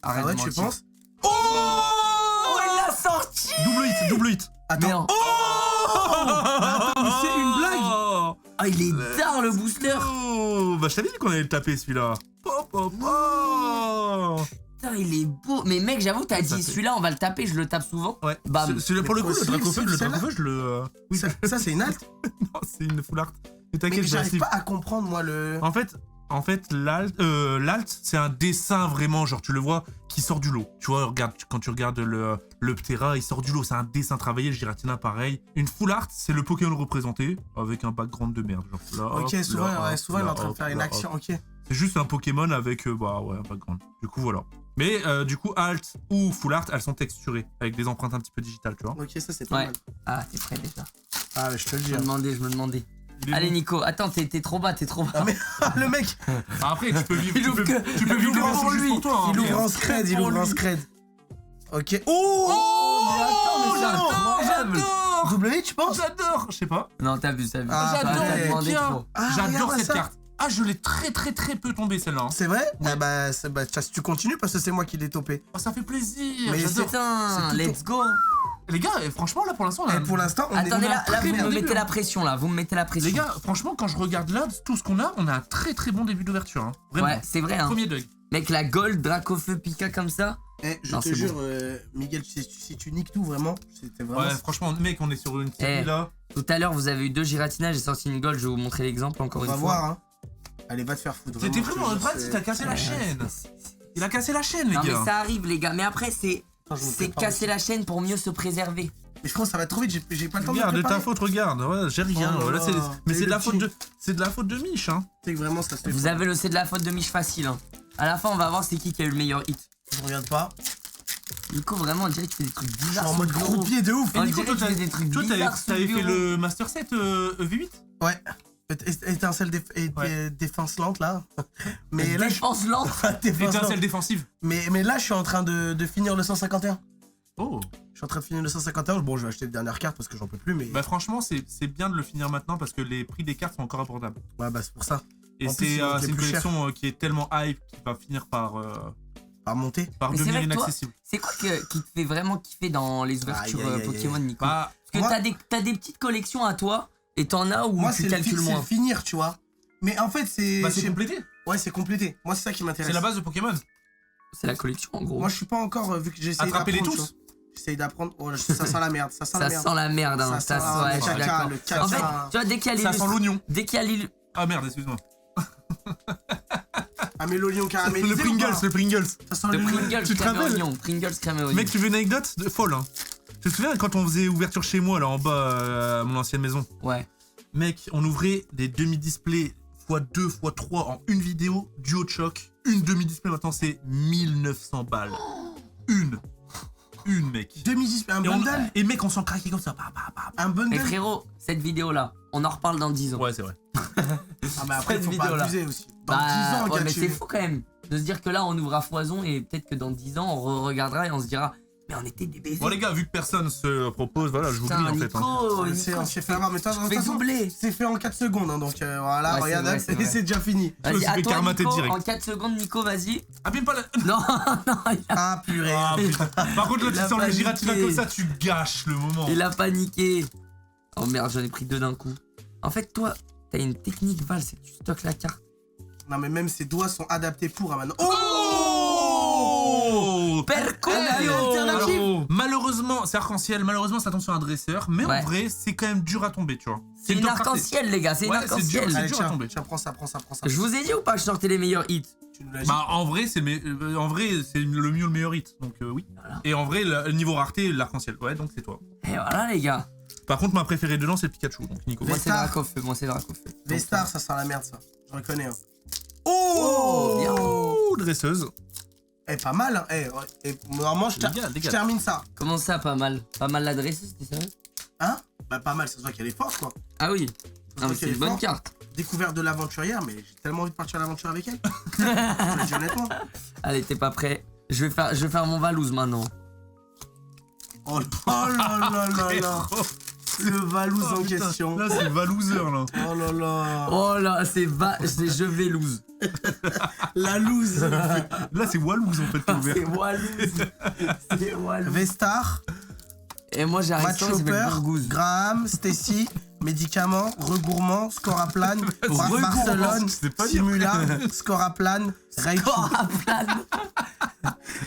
[SPEAKER 2] Arrête
[SPEAKER 3] Ah ouais,
[SPEAKER 2] de
[SPEAKER 3] tu
[SPEAKER 2] mentir.
[SPEAKER 3] penses?
[SPEAKER 2] Oh, il l'a sorti.
[SPEAKER 1] Double hit.
[SPEAKER 3] Attends.
[SPEAKER 2] Mais non.
[SPEAKER 3] Mais c'est une blague.
[SPEAKER 1] Oh,
[SPEAKER 2] Ah, il est tard le booster.
[SPEAKER 1] oh, bah je t'avais dit qu'on allait le taper celui-là.
[SPEAKER 2] Putain, il est beau. Mais mec, j'avoue, t'as dit
[SPEAKER 1] fait.
[SPEAKER 2] celui-là, on va le taper, je le tape souvent.
[SPEAKER 1] Ouais.
[SPEAKER 2] Bam.
[SPEAKER 1] Pour le coup,
[SPEAKER 3] Mais
[SPEAKER 1] le
[SPEAKER 3] possible,
[SPEAKER 1] Dracofeu, je le. Oui,
[SPEAKER 3] Ça, c'est une alt.
[SPEAKER 1] non, c'est une full art. Mais
[SPEAKER 3] Mais
[SPEAKER 1] t'inquiète,
[SPEAKER 3] j'arrive
[SPEAKER 1] j'arrive.
[SPEAKER 3] pas à comprendre, moi, le.
[SPEAKER 1] En fait, En fait, l'alt, c'est un dessin vraiment, genre tu le vois, qui sort du lot. Tu vois, regarde, quand tu regardes le Ptera, il sort du lot. C'est un dessin travaillé, le Giratina pareil. Une full art, c'est le Pokémon représenté avec un background de merde. Genre là,
[SPEAKER 3] ok, souvent il est en train de faire une action, ok.
[SPEAKER 1] C'est juste un Pokémon avec un background. Du coup, voilà. Mais du coup, alt ou full art, elles sont texturées avec des empreintes un petit peu digitales, tu vois.
[SPEAKER 3] Ok, ça c'est pas mal.
[SPEAKER 2] Ah, t'es prêt déjà.
[SPEAKER 3] Ah, mais je te le dis.
[SPEAKER 2] Je me demandais. Allez Nico, attends, t'es trop bas.
[SPEAKER 3] Ah mais le mec.
[SPEAKER 1] Après tu peux vivre. Tu peux
[SPEAKER 3] il
[SPEAKER 1] vivre
[SPEAKER 3] ouvre
[SPEAKER 1] juste pour toi.
[SPEAKER 3] Il ouvre en scred, Ok. Oh,
[SPEAKER 2] mais attends, mais c'est incroyable.
[SPEAKER 3] W, tu penses?
[SPEAKER 1] J'adore. Je sais pas.
[SPEAKER 2] Non, t'as vu.
[SPEAKER 3] Ah,
[SPEAKER 2] t'as demandé trop.
[SPEAKER 1] J'adore cette carte. Ah, je l'ai très peu tombé celle-là.
[SPEAKER 3] C'est vrai? Bah, tu continues parce que c'est moi qui l'ai topé.
[SPEAKER 1] Oh, ça fait plaisir.
[SPEAKER 3] Mais
[SPEAKER 2] putain, let's go.
[SPEAKER 1] Les gars, franchement, là, pour l'instant, on
[SPEAKER 3] est...
[SPEAKER 2] Attendez, là, vous me mettez la pression, là. Vous me mettez la pression.
[SPEAKER 1] Les gars, franchement, quand je regarde là, tout ce qu'on a, on a un très bon début d'ouverture. Hein. Vraiment.
[SPEAKER 2] Ouais, c'est vrai. Hein.
[SPEAKER 1] Premier Doug.
[SPEAKER 2] Mec, la Gold, Dracofeu, Pika comme ça.
[SPEAKER 3] Je te jure, Miguel, si tu niques tout, vraiment, c'était vraiment...
[SPEAKER 1] Ouais, franchement, mec, on est sur une série là.
[SPEAKER 2] Tout à l'heure, vous avez eu 2 Giratina, j'ai sorti une Gold, je vais vous montrer l'exemple encore une fois.
[SPEAKER 3] On va voir, hein. Allez, va te faire foutre.
[SPEAKER 1] C'était vraiment un brat si t'as cassé la chaîne. Il a cassé la chaîne, les gars.
[SPEAKER 2] Non, mais ça arrive, les gars. Mais après, c'est casser la chaîne pour mieux se préserver.
[SPEAKER 3] Mais je pense que ça va trop vite, j'ai pas le temps de
[SPEAKER 1] regarde, de ta faute, regarde. Ouais, j'ai rien. Voilà, mais c'est de la faute de Mich, hein.
[SPEAKER 3] C'est que vraiment, ça se fait.
[SPEAKER 2] Vous avez le c'est de la faute de Mich facile, hein. À la fin, on va voir c'est qui a eu le meilleur hit.
[SPEAKER 3] Je regarde pas.
[SPEAKER 2] Nico, vraiment, on dirait que tu fais des trucs bizarres.
[SPEAKER 3] Je suis en mode croupier de ouf.
[SPEAKER 2] Et Nico, toi, t'avais des trucs bizarres.
[SPEAKER 1] T'avais fait le Master Set V8?
[SPEAKER 3] Ouais. Étincelle défense lente là. Mais là,
[SPEAKER 2] défense lente.
[SPEAKER 1] Étincelle défensive.
[SPEAKER 3] Mais là, je suis en train de finir le 151.
[SPEAKER 1] Oh.
[SPEAKER 3] Je suis en train de finir le 151. Bon, je vais acheter les dernières cartes parce que j'en peux plus. Mais
[SPEAKER 1] bah franchement, c'est bien de le finir maintenant parce que les prix des cartes sont encore abordables.
[SPEAKER 3] Ouais, bah c'est pour ça.
[SPEAKER 1] Et c'est une collection qui est tellement hype qui va finir par
[SPEAKER 3] monter,
[SPEAKER 1] par devenir inaccessible.
[SPEAKER 2] C'est quoi qui te fait vraiment kiffer dans les ouvertures Pokémon, Nico?
[SPEAKER 1] Bah,
[SPEAKER 2] parce que t'as des petites collections à toi. Et t'en as où
[SPEAKER 3] moi,
[SPEAKER 2] tu calcules moins?
[SPEAKER 3] C'est finir, tu vois. Mais en fait, c'est...
[SPEAKER 1] Bah, c'est complété.
[SPEAKER 3] Ouais, c'est complété. Moi, c'est ça qui m'intéresse.
[SPEAKER 1] C'est la base de Pokémon.
[SPEAKER 2] C'est la collection, en gros.
[SPEAKER 3] Moi, je suis pas encore, vu que j'essaie d'apprendre...
[SPEAKER 1] Attraper les tous.
[SPEAKER 3] J'essaye d'apprendre... Oh, ça sent la merde, ça sent la merde.
[SPEAKER 2] Ça sent la merde, hein. Ça sent...
[SPEAKER 3] le caca, le caca.
[SPEAKER 2] En fait, tu vois, dès qu'il y a
[SPEAKER 1] ça sent l'oignon.
[SPEAKER 2] Dès qu'il y a l'île...
[SPEAKER 1] Ah merde, excuse-moi.
[SPEAKER 3] Ah, mais l'oignon caramélisé.
[SPEAKER 1] Le Pringles.
[SPEAKER 3] Ça sent
[SPEAKER 2] le Pringles.
[SPEAKER 1] Tu te rappelles?
[SPEAKER 2] Pringles crème et oignon.
[SPEAKER 1] Mec, tu veux une anecdote folle, hein? Tu te souviens quand on faisait ouverture chez moi, là, en bas, à mon ancienne maison?
[SPEAKER 2] Ouais.
[SPEAKER 1] Mec, on ouvrait des demi-displays x2, x3 en une vidéo, duo de choc. Une demi-display maintenant, c'est 1900 balles. Une, mec.
[SPEAKER 3] Demi-display, un bundle.
[SPEAKER 1] Et mec, on s'en craquait comme ça.
[SPEAKER 3] Un bundle.
[SPEAKER 2] Mais frérot, cette vidéo-là, on en reparle dans 10 ans.
[SPEAKER 1] Ouais, c'est vrai.
[SPEAKER 3] Ah, mais après, faut pas abuser aussi. Dans 10 ans,
[SPEAKER 2] ouais, mais c'est fou quand même de se dire que là, on ouvre à foison et peut-être que dans 10 ans, on regardera et on se dira. Mais on était des baisers.
[SPEAKER 1] Bon les gars, vu que personne se propose, voilà, je vous prie en fait.
[SPEAKER 3] On s'est fait avoir, mais toi, c'est fait en 4 secondes, hein, donc voilà,
[SPEAKER 2] ouais,
[SPEAKER 3] regarde, c'est déjà fini.
[SPEAKER 2] Vas-y, à toi, Nico,
[SPEAKER 1] direct.
[SPEAKER 2] en 4 secondes, Nico, vas-y.
[SPEAKER 1] Abîme pas la...
[SPEAKER 2] Non,
[SPEAKER 3] Ah, purée.
[SPEAKER 1] Par contre, là, tu sens le Giratina comme ça, tu gâches le moment.
[SPEAKER 2] Il a paniqué. Oh merde, j'en ai pris 2 d'un coup. En fait, toi, t'as une technique, Val, c'est que tu stockes la carte.
[SPEAKER 3] Non, mais même ses doigts sont adaptés pour maintenant.
[SPEAKER 2] Percurio.
[SPEAKER 1] Malheureusement, c'est arc-en-ciel, malheureusement ça tombe sur un dresseur, mais en vrai c'est quand même dur à tomber, tu vois.
[SPEAKER 2] C'est une arc-en-ciel les gars, c'est une arc-en-ciel.
[SPEAKER 3] C'est dur à tomber. Tiens, prends ça.
[SPEAKER 2] Je vous ai dit ou pas que je sortais les meilleurs hits?
[SPEAKER 1] Bah en vrai c'est le mieux le meilleur hit, donc oui. Voilà. Et en vrai le niveau rareté l'arc-en-ciel, ouais donc c'est toi.
[SPEAKER 2] Et voilà les gars.
[SPEAKER 1] Par contre ma préférée dedans c'est Pikachu, donc Nico.
[SPEAKER 2] Moi c'est Dracofeu,
[SPEAKER 3] Vestar ça sent la merde ça, je reconnais. Hein.
[SPEAKER 1] Oh, dresseuse.
[SPEAKER 3] Pas mal, hein. Normalement, je termine ça.
[SPEAKER 2] Comment ça, pas mal? Pas mal la dresseuse, t'es sérieux?
[SPEAKER 3] Hein? Bah, pas mal, ça se voit qu'elle est forte, quoi.
[SPEAKER 2] Ah oui. Non, mais c'est une bonne carte.
[SPEAKER 3] Découverte de l'aventurière, mais j'ai tellement envie de partir à l'aventure avec elle. Je le dis honnêtement.
[SPEAKER 2] Allez, t'es pas prêt? Je vais faire mon Valouz maintenant.
[SPEAKER 3] Oh là là. Le Valouz en question.
[SPEAKER 1] Là, c'est le Valouzer, là.
[SPEAKER 3] Oh là là.
[SPEAKER 2] Oh là, c'est je vais loose.
[SPEAKER 3] La loose.
[SPEAKER 1] Là, c'est Walouz, en fait.
[SPEAKER 2] C'est Walouz.
[SPEAKER 3] Vestar.
[SPEAKER 2] Et moi, j'arrive
[SPEAKER 3] Matt Chopper, Graham, Stacy, Médicaments, Regourmand, Scoraplan, Barcelone, Simula, Scoraplan,
[SPEAKER 2] Scoraplan.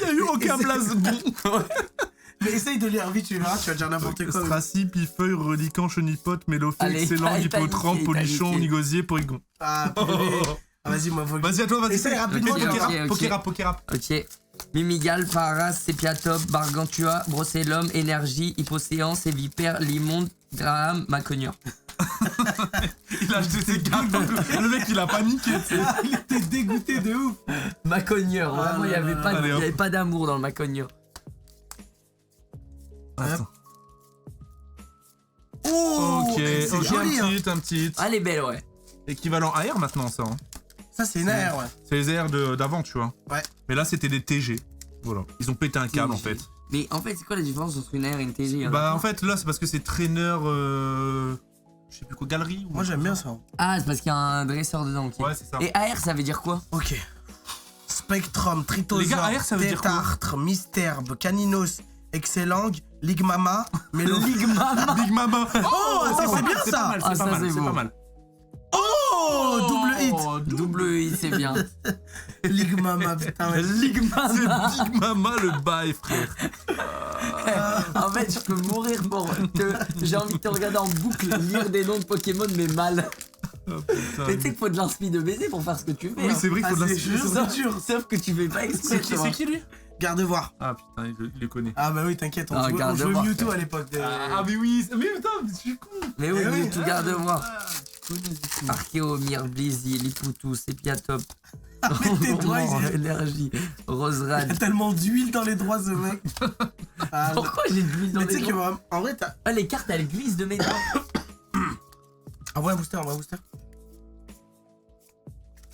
[SPEAKER 1] Il n'y a eu aucun place bon.
[SPEAKER 3] Mais essaye de lire vite, tu verras, tu vas dire n'importe quoi.
[SPEAKER 1] Stracy, Pifeuille, Reliquant, Chenipote, Mélofée, Excellent, Hippotrampe, Polichon, Nigosier, Porygon.
[SPEAKER 3] Ah, purée. Ah, vas-y, moi,
[SPEAKER 1] Vas-y, à toi, vas-y.
[SPEAKER 3] Essaye rapidement,
[SPEAKER 1] Pokérap.
[SPEAKER 2] Ok. Mimigal, Paras, Sépiatop, Bargantua, Brocellum, Énergie, Hypocéan, Sévipère, Limonde, Graham, Maconior.
[SPEAKER 1] Il a acheté ses cartes. Le mec, il a paniqué.
[SPEAKER 3] Il était dégoûté de ouf.
[SPEAKER 2] Maconior, vraiment, il n'y avait pas d'amour dans le Maconior.
[SPEAKER 1] Attends.
[SPEAKER 3] Oh,
[SPEAKER 1] ok,
[SPEAKER 3] c'est joli,
[SPEAKER 1] un petit.
[SPEAKER 2] Ah, elle est belle, ouais.
[SPEAKER 1] Équivalent AR maintenant, ça. Hein.
[SPEAKER 3] Ça, c'est une AR, ouais.
[SPEAKER 1] C'est les AR d'avant, tu vois.
[SPEAKER 3] Ouais.
[SPEAKER 1] Mais là, c'était des TG. Voilà. Ils ont pété un câble, en fait.
[SPEAKER 2] Mais en fait, c'est quoi la différence entre une AR et une TG
[SPEAKER 1] Bah, en fait, là, c'est parce que c'est traîneur. Je sais plus quoi, galerie ou...
[SPEAKER 3] Moi, j'aime bien ça.
[SPEAKER 2] Ah, c'est parce qu'il y a un dresseur dedans. Okay.
[SPEAKER 1] Ouais, c'est ça.
[SPEAKER 2] Et AR, ça veut dire quoi?
[SPEAKER 3] Ok. Spectrum, Tritosaur,
[SPEAKER 1] Les gars, AR, ça veut dire quoi?
[SPEAKER 3] Tétartre, Mysterbe, Caninos, Excellang, Ligmama, Mélo...
[SPEAKER 2] Ligmama.
[SPEAKER 1] Ligmama.
[SPEAKER 3] Oh, ça, c'est bien,
[SPEAKER 1] c'est
[SPEAKER 3] ça.
[SPEAKER 1] pas mal,
[SPEAKER 2] Ah,
[SPEAKER 1] c'est
[SPEAKER 2] ça,
[SPEAKER 1] pas mal,
[SPEAKER 2] c'est
[SPEAKER 1] c'est
[SPEAKER 2] beau.
[SPEAKER 1] pas mal.
[SPEAKER 3] Oh, double hit.
[SPEAKER 2] Double hit, c'est bien.
[SPEAKER 3] Ligmama, putain. Ouais.
[SPEAKER 2] Ligmama.
[SPEAKER 1] C'est Big Mama le bail, frère.
[SPEAKER 2] En fait, je peux mourir pour que j'ai envie de te regarder en boucle lire des noms de Pokémon, mais mal.
[SPEAKER 1] Oh, putain.
[SPEAKER 2] Mais tu sais qu'il faut de l'inspi de baiser pour faire ce que tu fais.
[SPEAKER 1] Oui,
[SPEAKER 2] hein.
[SPEAKER 1] c'est vrai qu'il faut de
[SPEAKER 3] Ah,
[SPEAKER 1] l'inspiration.
[SPEAKER 2] Sauf que tu fais pas exprès.
[SPEAKER 1] C'est qui lui?
[SPEAKER 3] Gardevoir.
[SPEAKER 1] Ah putain, il le connaît.
[SPEAKER 3] Ah bah oui, t'inquiète,
[SPEAKER 2] Ah,
[SPEAKER 3] on jouait
[SPEAKER 2] Gardevoir,
[SPEAKER 3] Mewtwo
[SPEAKER 2] frère.
[SPEAKER 3] à l'époque.
[SPEAKER 1] Ah mais oui, mais putain, je suis con.
[SPEAKER 2] Mais oui,
[SPEAKER 3] Eh oui.
[SPEAKER 2] tout garde voir.
[SPEAKER 1] Tu connais du coup.
[SPEAKER 2] Archéomir, Blizzy, Lipoutou, Sépiatop,
[SPEAKER 3] Mais tais-toi,
[SPEAKER 2] Énergie,
[SPEAKER 3] il y
[SPEAKER 2] Roserad.
[SPEAKER 3] a tellement d'huile dans les droits, ce mec. Ah,
[SPEAKER 2] Pourquoi j'ai de l'huile dans
[SPEAKER 3] mais tu
[SPEAKER 2] les
[SPEAKER 3] sais que
[SPEAKER 2] doigts?
[SPEAKER 3] en vrai, t'as...
[SPEAKER 2] Ah, les cartes elles glissent de mes doigts.
[SPEAKER 3] Envoie un booster.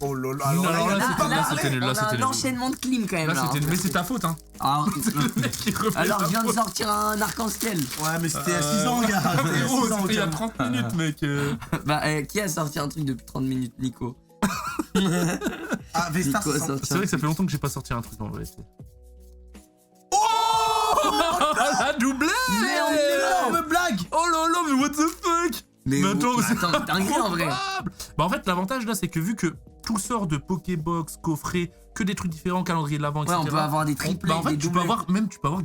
[SPEAKER 3] Oh là là,
[SPEAKER 1] Non,
[SPEAKER 3] alors
[SPEAKER 1] là,
[SPEAKER 3] là,
[SPEAKER 1] c'est pas mal, c'était nul, là,
[SPEAKER 2] on a
[SPEAKER 1] c'était
[SPEAKER 2] un
[SPEAKER 1] nul.
[SPEAKER 2] enchaînement de clim quand même.
[SPEAKER 1] Là,
[SPEAKER 2] Là,
[SPEAKER 1] c'était. Mais c'est ta faute, hein.
[SPEAKER 2] Ah,
[SPEAKER 1] Le mec qui refait
[SPEAKER 2] alors
[SPEAKER 1] ta
[SPEAKER 2] je viens de
[SPEAKER 1] faute.
[SPEAKER 2] sortir un arc-en-ciel.
[SPEAKER 3] Ouais, mais c'était il y a 6 ans, gars. C'était il y a 6 ans,
[SPEAKER 1] Il y a
[SPEAKER 3] calme.
[SPEAKER 1] 30 minutes, mec.
[SPEAKER 2] Bah, qui a sorti un truc depuis 30 minutes? Nico.
[SPEAKER 3] Ah, Vestar,
[SPEAKER 2] Nico a
[SPEAKER 3] ça
[SPEAKER 2] sorti
[SPEAKER 1] C'est
[SPEAKER 2] un
[SPEAKER 1] vrai que ça
[SPEAKER 2] truc.
[SPEAKER 1] fait longtemps que j'ai pas sorti un truc en vrai. Oh la doublée.
[SPEAKER 3] Mais en énorme blague.
[SPEAKER 1] Oh là là, mais what the fuck.
[SPEAKER 2] Mais
[SPEAKER 1] Mais attends, c'est
[SPEAKER 2] attends, dingue en vrai.
[SPEAKER 1] incroyable. Bah en fait, l'avantage là, c'est que vu que tout sort de Pokébox, coffret, que des trucs différents, calendrier de l'avant,
[SPEAKER 2] Ouais,
[SPEAKER 1] etc.
[SPEAKER 2] on peut avoir des triplés,
[SPEAKER 1] Bah en fait,
[SPEAKER 2] des
[SPEAKER 1] tu peux
[SPEAKER 2] doublés.
[SPEAKER 1] avoir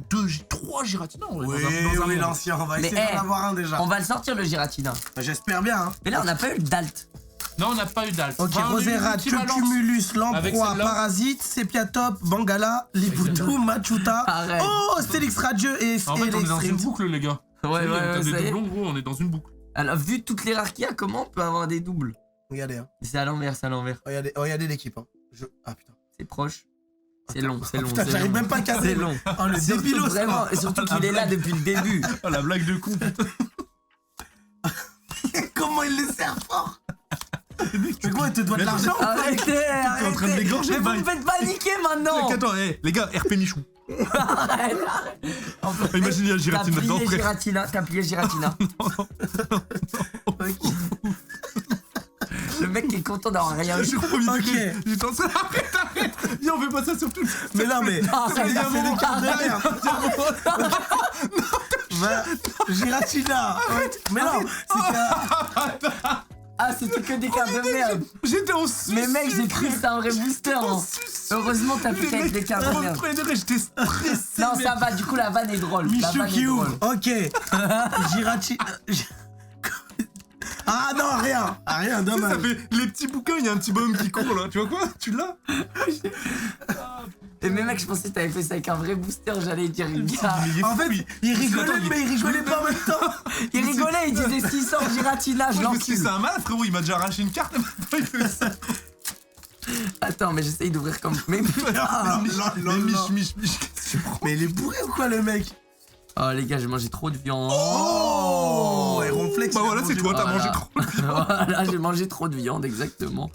[SPEAKER 1] 3 Giratina en vrai,
[SPEAKER 3] Oui,
[SPEAKER 1] dans un
[SPEAKER 3] oui,
[SPEAKER 1] monde.
[SPEAKER 3] l'ancien, on va
[SPEAKER 2] Mais,
[SPEAKER 3] essayer d'en
[SPEAKER 2] hey,
[SPEAKER 3] avoir un déjà.
[SPEAKER 2] On va le sortir le Giratina.
[SPEAKER 3] Bah, j'espère bien, hein.
[SPEAKER 2] Mais là, on n'a pas eu d'alt.
[SPEAKER 1] Non, on n'a pas eu d'alt.
[SPEAKER 3] Ok,
[SPEAKER 1] Enfin, on a eu une
[SPEAKER 3] Roserad,
[SPEAKER 1] équivalence.
[SPEAKER 3] Cumulus,
[SPEAKER 1] Avec
[SPEAKER 3] Lamproie,
[SPEAKER 1] celle-là.
[SPEAKER 3] Parasite, Sépiatop, Bangala, Lipoutou, Machuta.
[SPEAKER 2] Arrête.
[SPEAKER 3] Oh, Stélix Radieux et
[SPEAKER 1] En fait, on est dans une
[SPEAKER 3] Electrine.
[SPEAKER 1] boucle, les gars.
[SPEAKER 2] Ouais,
[SPEAKER 1] T'as des
[SPEAKER 2] ça y est.
[SPEAKER 1] doublons, gros, on est dans une boucle.
[SPEAKER 2] Alors, vu toutes les rares qu'il y a, comment on peut avoir des doubles?
[SPEAKER 3] Regardez, hein.
[SPEAKER 2] C'est à l'envers, c'est à l'envers.
[SPEAKER 3] Regardez l'équipe, hein. Ah putain.
[SPEAKER 2] C'est proche. C'est long, c'est long.
[SPEAKER 3] Putain,
[SPEAKER 2] c'est
[SPEAKER 3] j'arrive
[SPEAKER 2] long.
[SPEAKER 3] même pas à casser.
[SPEAKER 2] C'est long.
[SPEAKER 3] Oh, le
[SPEAKER 2] Surtout,
[SPEAKER 3] débilos.
[SPEAKER 2] vraiment, et surtout qu'il est là depuis le début.
[SPEAKER 1] Oh, la blague de con, putain.
[SPEAKER 3] Comment il les sert fort. Mais quoi, il te doit de l'argent?
[SPEAKER 2] Arrêtez,
[SPEAKER 1] T'es en train de
[SPEAKER 2] arrêtez.
[SPEAKER 1] l'égorger,
[SPEAKER 2] Mais vous
[SPEAKER 1] bye.
[SPEAKER 2] me faites paniquer maintenant.
[SPEAKER 1] Mec, attends, les gars, RP Michou.
[SPEAKER 2] Arrête, arrête. En fait,
[SPEAKER 1] Imagine, il y a
[SPEAKER 2] T'as
[SPEAKER 1] Giratina dedans,
[SPEAKER 2] plié
[SPEAKER 1] frère.
[SPEAKER 2] Giratina, t'as plié Giratina. Le mec qui est content d'avoir rien
[SPEAKER 1] Je
[SPEAKER 2] eu.
[SPEAKER 1] suis au premier
[SPEAKER 3] Ok.
[SPEAKER 1] degré. J'étais en train arrête. Viens, on fait pas ça sur tout.
[SPEAKER 3] Mais non, mais.
[SPEAKER 2] Arrête,
[SPEAKER 3] Il a fait des cartes de
[SPEAKER 2] arrête.
[SPEAKER 3] merde. Bah, Giratina. Ouais. Mais non, c'est que.
[SPEAKER 2] Ah, c'était que des cartes de merde.
[SPEAKER 1] J'étais en sus.
[SPEAKER 2] Mais mec, j'ai cru que c'était un vrai booster. Hein. Heureusement, t'as pu avec des cartes de merde.
[SPEAKER 1] Premier degré, j'étais stressé.
[SPEAKER 2] Non, ça va, du coup, la vanne est drôle. La
[SPEAKER 3] Michou
[SPEAKER 2] vanne est
[SPEAKER 3] qui ouvre.
[SPEAKER 2] drôle.
[SPEAKER 3] Ok. Giratina. Ah non, rien. Ah, rien,
[SPEAKER 1] Ça
[SPEAKER 3] dommage.
[SPEAKER 1] fait les petits bouquins, il y a un petit bonhomme qui court là. Tu vois quoi? Tu l'as?
[SPEAKER 2] Et mais mec, je pensais que t'avais fait ça avec un vrai booster. J'allais dire, gars.
[SPEAKER 3] En fait, il rigolait, mais il rigolait pas en même temps.
[SPEAKER 2] Il rigolait, il disait 600 Giratina, je
[SPEAKER 1] Moi, je me suis dit, c'est
[SPEAKER 2] l'encule.
[SPEAKER 1] un malade, frérot. Il m'a déjà arraché une carte. Il fait ça.
[SPEAKER 2] Attends, mais j'essaye d'ouvrir comme. Mais putain.
[SPEAKER 1] Mais Mich. Qu'est-ce que tu prends?
[SPEAKER 3] Mais il est bourré ou quoi, le mec?
[SPEAKER 2] Oh les gars, j'ai mangé trop de viande.
[SPEAKER 3] Oh, et Ronflex.
[SPEAKER 1] Bah voilà, c'est toi, t'as
[SPEAKER 2] Voilà.
[SPEAKER 1] mangé trop.
[SPEAKER 2] Voilà, j'ai mangé trop de viande, exactement.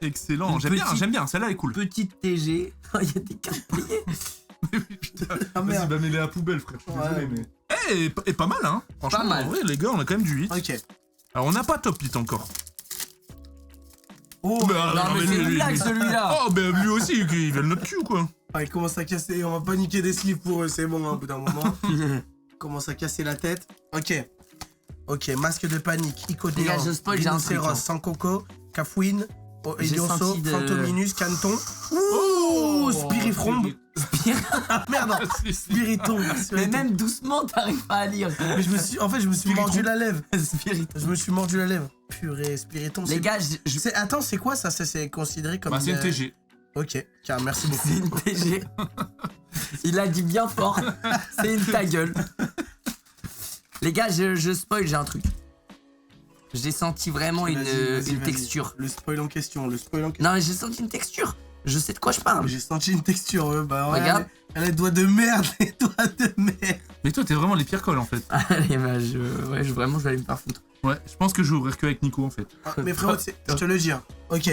[SPEAKER 1] Excellent,
[SPEAKER 2] Une
[SPEAKER 1] j'aime bien,
[SPEAKER 2] petite-
[SPEAKER 1] j'aime bien, celle-là est cool.
[SPEAKER 2] Petite TG. Il y a des cartes pliées.
[SPEAKER 1] Putain,
[SPEAKER 3] Ah,
[SPEAKER 1] vas-y,
[SPEAKER 3] merde.
[SPEAKER 1] va mêler à la poubelle, frère. Je suis
[SPEAKER 3] Ouais.
[SPEAKER 1] désolé, mais. Et pas mal, hein. Franchement,
[SPEAKER 2] Pas mal.
[SPEAKER 1] en vrai, les gars, on a quand même du 8.
[SPEAKER 3] Ok.
[SPEAKER 1] Alors, on n'a pas top 8 encore.
[SPEAKER 3] Oh,
[SPEAKER 1] Bah,
[SPEAKER 2] Non, mais c'est une blague celui-là.
[SPEAKER 1] Oh, bah lui aussi, il veut notre cul, quoi.
[SPEAKER 3] ah, il commence à casser. On va pas niquer des sleeves pour eux, c'est bon, hein, au bout d'un moment. Il commence à casser la tête. Ok. Ok, masque de panique,
[SPEAKER 2] Les
[SPEAKER 3] Icodéon,
[SPEAKER 2] gars, je spoil, j'ai un truc,
[SPEAKER 3] Rhinocéros,
[SPEAKER 2] hein.
[SPEAKER 3] Sancoco, Cafouine,
[SPEAKER 2] J'ai
[SPEAKER 3] Elioso,
[SPEAKER 2] senti de-
[SPEAKER 3] Fantominus, Canton. Ouh, Spirifrombe. Ah merde, Spiriton.
[SPEAKER 2] Mais même doucement, t'arrives pas à lire.
[SPEAKER 3] Mais je me suis mordu la lèvre.
[SPEAKER 2] Spiriton.
[SPEAKER 3] Je me suis mordu la lèvre. Purée, Spiriton.
[SPEAKER 2] Les gars,
[SPEAKER 3] Attends, c'est quoi ça? Ça c'est considéré comme.
[SPEAKER 1] Bah, c'est une TG.
[SPEAKER 3] Ok, car merci beaucoup.
[SPEAKER 2] C'est une TG. Il a dit bien fort. C'est une ta gueule. Les gars, je spoil, j'ai un truc. J'ai senti vraiment une texture.
[SPEAKER 3] Le spoil en question,
[SPEAKER 2] Non, mais j'ai senti une texture. Je sais de quoi je parle.
[SPEAKER 3] J'ai senti une texture, bah ouais.
[SPEAKER 2] Regarde.
[SPEAKER 3] Elle a les doigts de merde, les doigts de merde.
[SPEAKER 1] Mais toi, t'es vraiment les pires cols en fait.
[SPEAKER 2] Allez, bah, vraiment, je vais aller me faire foutre.
[SPEAKER 1] Ouais, je pense que je vais ouvrir que avec Nico en fait.
[SPEAKER 3] Ah, mais frérot, je te le dis. Hein. Ok.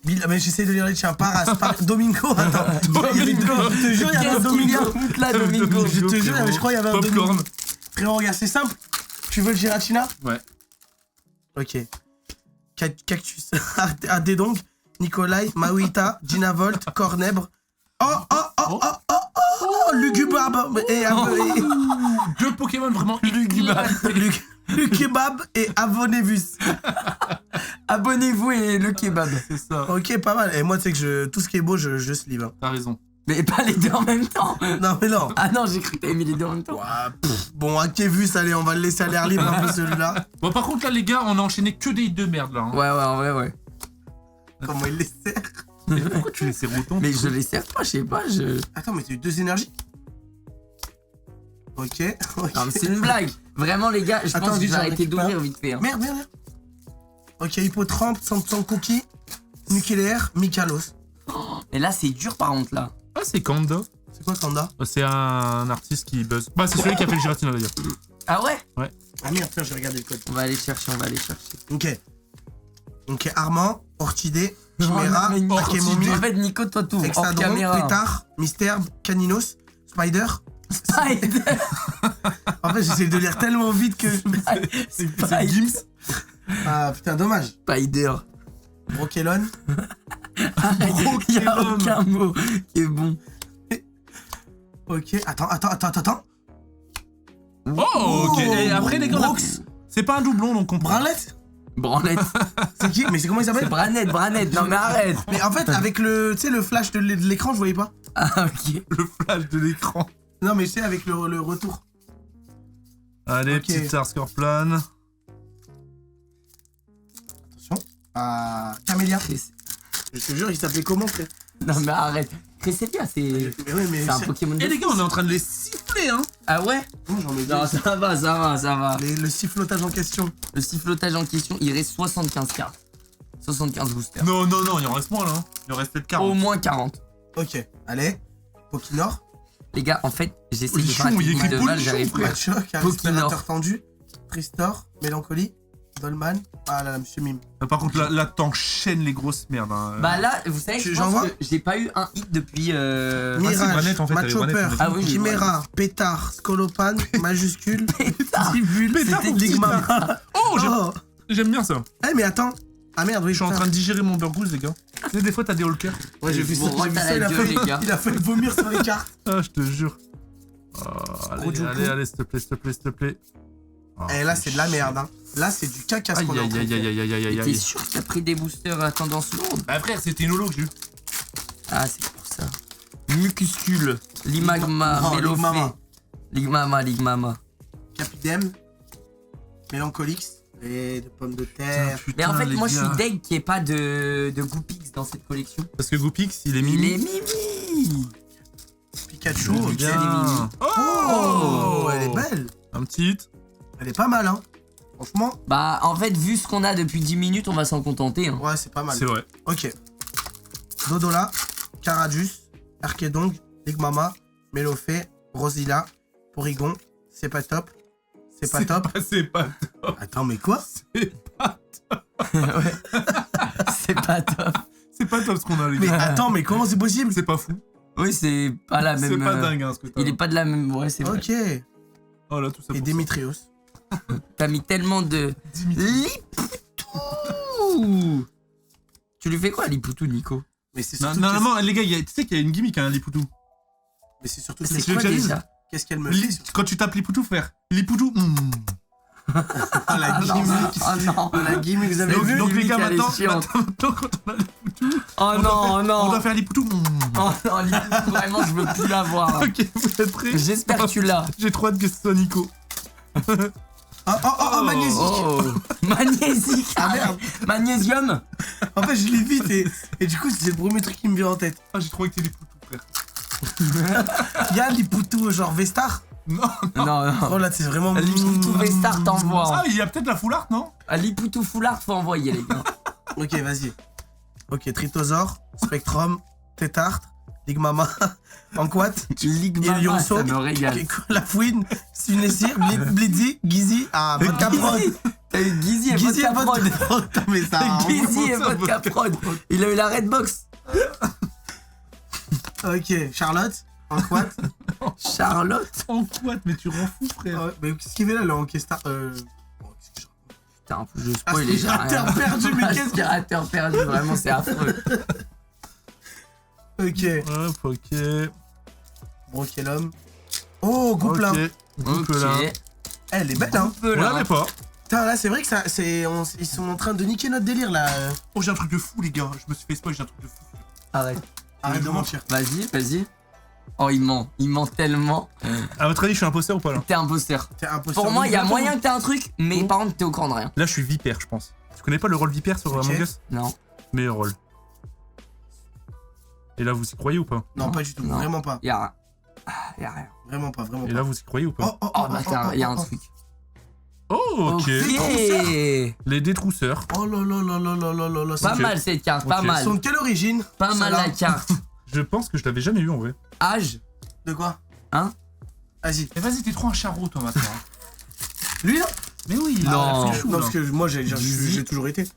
[SPEAKER 3] Mais j'essaie de lire les chiens. Paras, Domingo, attends.
[SPEAKER 1] Domingo.
[SPEAKER 3] Je te jure, il y avait un Domingo.
[SPEAKER 2] Domingo.
[SPEAKER 3] Je te jure, je crois qu'il y avait un Domingo.
[SPEAKER 1] Popcorn.
[SPEAKER 3] Frérot, regarde, c'est simple. Tu veux le Giratina?
[SPEAKER 1] Ouais.
[SPEAKER 3] Ok. Cactus, Adedong, Nikolai, Maouita, Gina Volt, Cornebre. Oh, Lugubab et
[SPEAKER 1] Deux Pokémon vraiment Lugubab.
[SPEAKER 3] Lukebab et Avonevus.
[SPEAKER 2] Abonnez-vous et le kebab.
[SPEAKER 1] C'est ça.
[SPEAKER 3] Ok, pas mal. Et moi, tu sais que tout ce qui est beau, je sleeve. Hein.
[SPEAKER 1] T'as raison.
[SPEAKER 2] Mais pas les deux en même temps.
[SPEAKER 3] Non, mais non.
[SPEAKER 2] Ah non, j'ai cru que t'avais mis les deux en même temps.
[SPEAKER 3] Bon, Akevus, allez, on va le laisser à l'air libre un peu celui-là.
[SPEAKER 1] Bon, par contre, là, les gars, on a enchaîné que des hits de merde là. Hein.
[SPEAKER 2] Ouais, en vrai, ouais.
[SPEAKER 3] Comment il les sert?
[SPEAKER 1] Mais pourquoi tu les sers autant?
[SPEAKER 2] Mais je les sers pas, je sais pas,
[SPEAKER 3] Attends, mais t'as eu 2 énergies? Ok.
[SPEAKER 2] Non, mais c'est une blague. Vraiment, les gars, je pense que je vais arrêter d'ouvrir vite fait. Hein.
[SPEAKER 3] Merde. Ok, Hippotrampe, Samsung Cookie, Nucléaire, Mikalos.
[SPEAKER 2] Et là, c'est dur par contre, là.
[SPEAKER 1] Ah, c'est Kanda.
[SPEAKER 3] C'est quoi Kanda?
[SPEAKER 1] C'est un artiste qui buzz. Bah, c'est celui qui a fait le Giratina d'ailleurs.
[SPEAKER 2] Ah ouais?
[SPEAKER 1] Ouais.
[SPEAKER 3] Ah merde, tiens, j'ai regardé le code.
[SPEAKER 2] On va aller chercher.
[SPEAKER 3] Ok, Armand, Orchidée, Chimera, Akemomi,
[SPEAKER 2] En fait, Nico, toi, tout hors
[SPEAKER 3] Extadron,
[SPEAKER 2] caméra.
[SPEAKER 3] Pétard, Mystère, Caninos, Spider.
[SPEAKER 2] Spider.
[SPEAKER 3] En fait, j'essaie de lire tellement vite que.
[SPEAKER 1] C'est Gims.
[SPEAKER 3] Ah putain, dommage.
[SPEAKER 2] Spider.
[SPEAKER 3] Brokelon.
[SPEAKER 2] Il y a aucun mot qui est bon.
[SPEAKER 3] Ok, attends.
[SPEAKER 1] Oh, ok. Et après, les gars,
[SPEAKER 3] Brooks.
[SPEAKER 1] c'est pas un doublon donc on prend.
[SPEAKER 3] Branlette.
[SPEAKER 2] Branlette.
[SPEAKER 3] C'est qui? Mais c'est comment il s'appelle?
[SPEAKER 2] C'est Branette. Non mais arrête.
[SPEAKER 3] Mais en fait, avec le flash de l'écran, je voyais pas.
[SPEAKER 2] Ah ok.
[SPEAKER 1] Le flash de l'écran.
[SPEAKER 3] Non, mais c'est avec le retour.
[SPEAKER 1] Allez, petite star score-plane.
[SPEAKER 3] Attention. Camélia. Je te jure, il s'appelait comment, frère?
[SPEAKER 2] Non mais arrête. Cresselia, c'est un Pokémon.
[SPEAKER 1] Et les gars, on est en train de les siffler, hein.
[SPEAKER 2] Ah ouais?
[SPEAKER 3] Moi, j'en ai
[SPEAKER 2] Non, ça va.
[SPEAKER 3] Le sifflotage en question.
[SPEAKER 2] Le sifflotage en question, il reste 75 cartes. 75 boosters.
[SPEAKER 1] Non, il en reste moins là. Hein. Il en reste peut-être 40.
[SPEAKER 2] Au moins 40.
[SPEAKER 3] Ok, allez. Pokinor.
[SPEAKER 2] Les gars, en fait, j'essaie de
[SPEAKER 1] Polichon,
[SPEAKER 2] faire la
[SPEAKER 1] il y a
[SPEAKER 2] technique
[SPEAKER 1] écrit
[SPEAKER 2] de balle,
[SPEAKER 1] Polichon,
[SPEAKER 2] j'arrive
[SPEAKER 1] frère.
[SPEAKER 2] pas.
[SPEAKER 3] Choc,
[SPEAKER 2] Pokinor.
[SPEAKER 3] Aspirateur tendu. Tristor, Mélancolie, Dolman. Ah là, Monsieur Mime.
[SPEAKER 1] Par contre, là t'enchaînes les grosses merdes. Hein.
[SPEAKER 2] Bah là, vous savez, je pense que j'ai pas eu un hit depuis...
[SPEAKER 3] Mirage,
[SPEAKER 1] Branette, en fait,
[SPEAKER 3] Matchhopper,
[SPEAKER 2] Ah oui,
[SPEAKER 3] Chimera, Pétard, Scolopane, Majuscule, Tibule,
[SPEAKER 1] Pétard,
[SPEAKER 3] Ligma.
[SPEAKER 1] Oh, j'aime bien ça.
[SPEAKER 3] Eh mais attends. Ah merde, oui,
[SPEAKER 1] Je suis en train de digérer mon burgous, les gars. Tu sais, des fois t'as des Hulkers.
[SPEAKER 3] Ouais, j'ai vu ça,
[SPEAKER 2] Bon,
[SPEAKER 3] il
[SPEAKER 2] t'as la gueule, les gars.
[SPEAKER 3] a fallu vomir sur les cartes.
[SPEAKER 1] Ah, je te jure. Oh, allez, s'il te plaît. Oh,
[SPEAKER 3] Eh là, c'est de la merde, hein. Là, c'est du caca ce qu'on est en train de faire.
[SPEAKER 2] T'es sûr que t'as pris des boosters à tendance lourde?
[SPEAKER 1] Bah frère, c'était une holo que j'ai eu.
[SPEAKER 2] Ah, c'est pour ça. Mucuscule, Limagma,
[SPEAKER 3] Non,
[SPEAKER 2] Mélofé. Ligmama.
[SPEAKER 3] Capidem, Mélancolix et de pommes de terre.
[SPEAKER 2] Mais en fait, moi je suis deg qu'il n'y ait pas de Goopix dans cette collection.
[SPEAKER 1] Parce que Goopix, il est
[SPEAKER 2] Il
[SPEAKER 1] mimi.
[SPEAKER 2] est Mimi.
[SPEAKER 3] Pikachu, ok.
[SPEAKER 1] Bien.
[SPEAKER 3] Oh, elle est belle.
[SPEAKER 1] Un petit hit.
[SPEAKER 3] Elle est pas mal, hein. Franchement,
[SPEAKER 2] Bah, en fait, vu ce qu'on a depuis 10 minutes, on va s'en contenter. Hein.
[SPEAKER 3] ouais, c'est pas mal.
[SPEAKER 1] C'est vrai.
[SPEAKER 3] Ok. Dodola, Caradus, Arkedong, Ligmama, Mélofé, Rosilla, Porygon, c'est pas top. C'est pas top.
[SPEAKER 1] C'est pas top.
[SPEAKER 3] Attends, mais quoi?
[SPEAKER 1] C'est pas top.
[SPEAKER 2] Ouais. C'est pas top.
[SPEAKER 1] C'est pas top ce qu'on a, les
[SPEAKER 3] Mais
[SPEAKER 1] gars.
[SPEAKER 3] attends, mais comment c'est possible?
[SPEAKER 1] C'est pas fou.
[SPEAKER 2] Oui, c'est pas la même.
[SPEAKER 1] C'est pas dingue, hein, ce que t'as.
[SPEAKER 2] Il est pas de la même. Ouais, c'est vrai.
[SPEAKER 3] Ok.
[SPEAKER 1] Oh là, tout ça.
[SPEAKER 3] Et
[SPEAKER 1] pour
[SPEAKER 3] Démétrios.
[SPEAKER 2] T'as mis tellement de. Lipoutou. Tu lui fais quoi, Lipoutou, Nico?
[SPEAKER 3] Mais c'est
[SPEAKER 1] ça.
[SPEAKER 3] surtout.
[SPEAKER 1] Normalement, les gars, tu sais qu'il y a une gimmick, hein, Lipoutou.
[SPEAKER 3] Mais c'est surtout.
[SPEAKER 2] C'est
[SPEAKER 1] tu veux
[SPEAKER 2] quoi
[SPEAKER 1] que j'avise
[SPEAKER 2] déjà?
[SPEAKER 3] Qu'est-ce qu'elle me fait?
[SPEAKER 1] Quand tu tapes Lipoutou, frère. Lipoutou.
[SPEAKER 3] Ah, la gimmick.
[SPEAKER 2] Oh non.
[SPEAKER 3] La gimmick, vous avez vu?
[SPEAKER 1] Donc les gars,
[SPEAKER 2] elle est
[SPEAKER 1] maintenant,
[SPEAKER 2] chiante.
[SPEAKER 1] quand on a les poutous,
[SPEAKER 2] Oh non,
[SPEAKER 1] on
[SPEAKER 2] non.
[SPEAKER 1] doit faire les poutous.
[SPEAKER 2] Oh non, Lipoutou, vraiment, je veux plus la voir.
[SPEAKER 1] Ok, vous êtes prêts?
[SPEAKER 2] J'espère que tu l'as.
[SPEAKER 1] J'ai trop hâte que ce soit Nico.
[SPEAKER 3] Oh, magnésique.
[SPEAKER 2] Oh. Magnésique.
[SPEAKER 3] Ah merde.
[SPEAKER 2] Magnésium.
[SPEAKER 3] En fait, je l'ai vite et du coup, c'est le premier truc qui me vient en tête.
[SPEAKER 1] Ah, j'ai trop que t'es les poutous, frère.
[SPEAKER 3] Y'a les poutous genre Vestar?
[SPEAKER 1] Non.
[SPEAKER 2] Non,
[SPEAKER 3] Oh là, c'est vraiment.
[SPEAKER 2] Lipoutou Vestar t'envoie.
[SPEAKER 1] Ah, il y a peut-être la foulard, non?
[SPEAKER 2] Lipoutou Foulard, faut envoyer, les gars.
[SPEAKER 3] Ok, vas-y. Ok, Tritosaur, Spectrum, Tétartre, Ligmama, Anquat,
[SPEAKER 2] Ligmama,
[SPEAKER 3] Ilionso,
[SPEAKER 2] ça me régale.
[SPEAKER 3] Lafouine, Sunessir, Blitzy, Gizy, Vodka Prod.
[SPEAKER 2] T'as eu Gizy et
[SPEAKER 3] Gizy
[SPEAKER 2] Vodka Prod.
[SPEAKER 3] Prod. Mais ça.
[SPEAKER 2] Gizy et Vodka Prod. Il a eu la Redbox.
[SPEAKER 3] Ok, Charlotte, Anquat.
[SPEAKER 2] Charlotte.
[SPEAKER 1] En quoi? Mais tu rends fou, frère.
[SPEAKER 3] Mais qu'est-ce qu'il fait là, le Enquesta
[SPEAKER 2] Putain, je spoil les gens.
[SPEAKER 3] Aspirateur perdu, mais qu'est-ce qu'il
[SPEAKER 2] Aspirateur perdu, vraiment, c'est affreux.
[SPEAKER 3] Ok.
[SPEAKER 1] Hop, ok.
[SPEAKER 3] Bronchiolum. Oh, Gouplin.
[SPEAKER 1] Ok. Gouplin.
[SPEAKER 3] Elle est belle, hein.
[SPEAKER 1] On l'avait pas.
[SPEAKER 3] Putain, là, c'est vrai que ça, ils sont en train de niquer notre délire, là.
[SPEAKER 1] Oh, j'ai un truc de fou, les gars. Je me suis fait spoil, j'ai un truc de fou.
[SPEAKER 2] Arrête.
[SPEAKER 3] Arrête de mentir.
[SPEAKER 2] Vas-y. Oh, il ment tellement.
[SPEAKER 1] À votre avis, je suis imposteur ou pas là?
[SPEAKER 2] T'es imposteur.
[SPEAKER 3] T'es imposteur.
[SPEAKER 2] Pour moi, il y a moyen que t'aies un truc, mais par contre, t'es au courant de rien.
[SPEAKER 1] Là, je suis vipère, je pense. Tu connais pas le rôle vipère sur Among Us?
[SPEAKER 2] Non.
[SPEAKER 1] Meilleur rôle. Et là, vous y croyez ou pas?
[SPEAKER 3] Non, pas du tout,
[SPEAKER 2] Non.
[SPEAKER 3] vraiment pas.
[SPEAKER 2] Y'a rien.
[SPEAKER 3] Vraiment pas, vraiment
[SPEAKER 1] Et
[SPEAKER 3] pas.
[SPEAKER 1] là, vous y croyez ou pas?
[SPEAKER 2] Oh, bah, y'a un truc.
[SPEAKER 1] Oh, ok. Les détrousseurs.
[SPEAKER 3] Oh là là là là là là là là.
[SPEAKER 2] Pas mal cette carte, pas
[SPEAKER 1] Ok.
[SPEAKER 3] Ils
[SPEAKER 2] mal.
[SPEAKER 3] sont de quelle origine?
[SPEAKER 2] Pas mal la
[SPEAKER 3] Ceux-là
[SPEAKER 2] carte.
[SPEAKER 1] Je pense que je l'avais jamais eu en vrai.
[SPEAKER 2] Âge.
[SPEAKER 3] De quoi?
[SPEAKER 2] Hein?
[SPEAKER 3] Vas-y.
[SPEAKER 1] Mais vas-y, t'es trop un charreau, toi, maintenant.
[SPEAKER 3] Lui là?
[SPEAKER 1] Mais oui, il
[SPEAKER 2] Non.
[SPEAKER 1] a fait chou,
[SPEAKER 3] Non,
[SPEAKER 1] là.
[SPEAKER 3] parce que moi j'ai toujours été.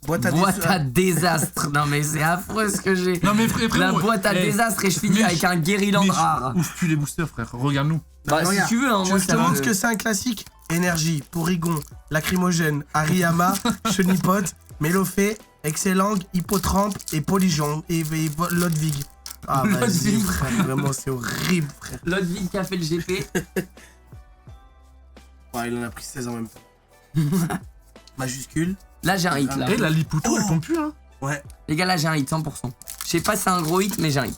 [SPEAKER 3] Boîte
[SPEAKER 2] à désastre. Non, mais c'est affreux ce que j'ai.
[SPEAKER 1] Non, mais frérot.
[SPEAKER 2] La boîte à désastre et je finis
[SPEAKER 1] mais
[SPEAKER 2] avec un guériland rare.
[SPEAKER 1] Ouvre-tu les boosters, frère? Regarde-nous.
[SPEAKER 2] Bah, si tu veux, hein,
[SPEAKER 3] Je
[SPEAKER 2] moi
[SPEAKER 3] te
[SPEAKER 2] ça
[SPEAKER 3] montre
[SPEAKER 2] me...
[SPEAKER 3] que c'est un classique. Énergie, Porygon, Lacrymogène, Hariyama, Chenipote, Mélophée, Excellang, Hippotrampe et Polygon et Lodvig. Ah vas-y
[SPEAKER 2] Lodvig.
[SPEAKER 3] frère, vraiment c'est horrible frère.
[SPEAKER 2] L'autre ville qui a fait le GP.
[SPEAKER 3] Ouais, il en a pris 16 en même temps. Majuscule.
[SPEAKER 2] Là, j'ai un hit là.
[SPEAKER 1] Eh, la Lipoutou, elle tombe plus, hein?
[SPEAKER 3] Ouais.
[SPEAKER 2] Les gars, là, j'ai un hit 100%. Je sais pas si c'est un gros hit, mais j'ai un hit.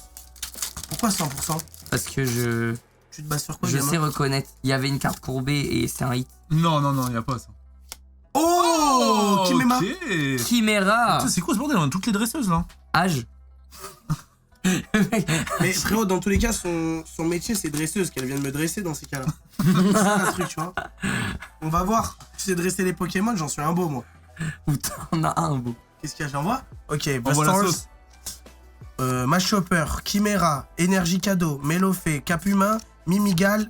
[SPEAKER 3] Pourquoi 100%?
[SPEAKER 2] Parce que
[SPEAKER 3] Tu te bases sur quoi,
[SPEAKER 2] je
[SPEAKER 3] gamin?
[SPEAKER 2] sais reconnaître. Il y avait une carte courbée et c'est un hit.
[SPEAKER 1] Non, y a pas ça.
[SPEAKER 3] Oh, Kimema.
[SPEAKER 1] Ok.
[SPEAKER 2] Chimera.
[SPEAKER 1] Putain, c'est quoi ce bordel? On a toutes les dresseuses, là.
[SPEAKER 2] Âge.
[SPEAKER 3] Mais frérot, dans tous les cas, son métier c'est dresseuse, qu'elle vient de me dresser dans ces cas-là. C'est ça un truc, tu vois. On va voir. Tu sais dresser les Pokémon, j'en suis un beau moi.
[SPEAKER 2] Ou t'en as un beau.
[SPEAKER 3] Qu'est-ce qu'il y a, j'envoie? Ok,
[SPEAKER 1] Envoie la
[SPEAKER 3] Bustars,
[SPEAKER 1] sauce.
[SPEAKER 3] Mashopper, Chimera, Énergie Cadeau, Mélophée, Capumain, Mimigal,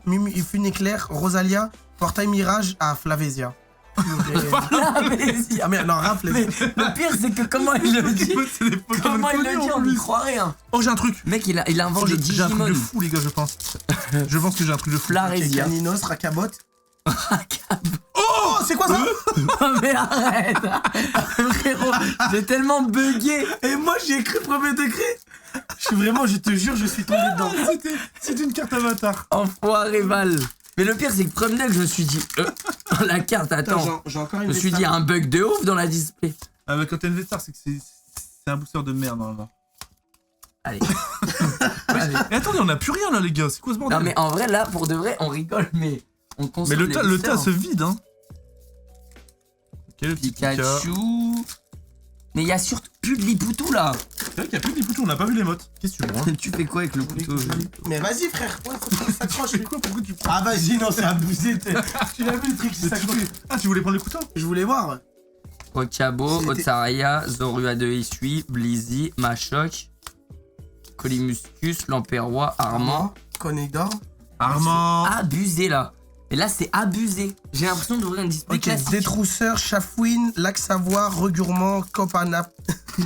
[SPEAKER 3] Funiclair, Rosalia, Portail Mirage à Flavésia.
[SPEAKER 2] Flavésia.
[SPEAKER 3] Ah merde, non, Rafle.
[SPEAKER 2] Mais le pire, c'est que comment il le dit,
[SPEAKER 1] C'est des Pokémon
[SPEAKER 2] comment il le
[SPEAKER 1] connus,
[SPEAKER 2] dit,
[SPEAKER 1] en
[SPEAKER 2] on lui
[SPEAKER 1] plus.
[SPEAKER 2] croirait. Hein.
[SPEAKER 1] Oh, j'ai un truc.
[SPEAKER 2] Mec, il invente des
[SPEAKER 1] J'ai un truc de
[SPEAKER 2] Digimon.
[SPEAKER 1] fou, les gars, je pense. Je pense que j'ai un truc de fou.
[SPEAKER 2] Flarésia.
[SPEAKER 3] Caninos, Rakabot. Oh, c'est quoi ça?
[SPEAKER 2] Oh, mais arrête. Frérot, j'ai tellement bugué.
[SPEAKER 3] Et moi j'y ai cru premier degré. Je suis vraiment, je te jure, je suis tombé dedans.
[SPEAKER 1] C'était une carte avatar.
[SPEAKER 2] Enfoiré Val. Mais le pire, c'est que premier deck, je me suis dit, la carte, attends.
[SPEAKER 3] J'ai encore
[SPEAKER 2] Je
[SPEAKER 3] une
[SPEAKER 2] me suis dit, un bug de ouf dans la display.
[SPEAKER 1] Ah, mais quand t'as une Vestar, c'est que c'est un booster de merde, normalement.
[SPEAKER 2] Allez.
[SPEAKER 1] Et attendez, on a plus rien là, les gars. C'est quoi ce bordel?
[SPEAKER 2] Non, mais en vrai, là, pour de vrai, on rigole, mais on consomme.
[SPEAKER 1] Mais le
[SPEAKER 2] les
[SPEAKER 1] tas
[SPEAKER 2] boosters.
[SPEAKER 1] se vide, hein. Ok, le petit Pika.
[SPEAKER 2] Pikachu. Mais il y a surtout plus de Lipoutou là.
[SPEAKER 1] C'est vrai qu'il y a plus de Lipoutou, on n'a pas vu les mottes. Qu'est-ce que tu prends?
[SPEAKER 2] Tu fais quoi avec le couteau?
[SPEAKER 3] Mais vas-y frère, ouais, faut que ça s'accroche.
[SPEAKER 1] Quoi? Pourquoi tu prends?
[SPEAKER 3] Ah vas-y, non, c'est abusé. Tu l'as vu le truc, ça s'accroche.
[SPEAKER 1] Ah, tu voulais prendre le couteau?
[SPEAKER 3] Je voulais voir.
[SPEAKER 2] Okabo,
[SPEAKER 3] C'était-
[SPEAKER 2] Otsaria, Zorua de Isui, Blizzy, Machoc, Colimuscus, Lamperrois, Armand.
[SPEAKER 3] Conidor.
[SPEAKER 1] Armand.
[SPEAKER 2] Abusé là. Et là, c'est abusé. J'ai l'impression d'ouvrir une display
[SPEAKER 3] Ok,
[SPEAKER 2] classique.
[SPEAKER 3] Détrousseur, Chafouine, Lac Savoie, Regurement, Campanap.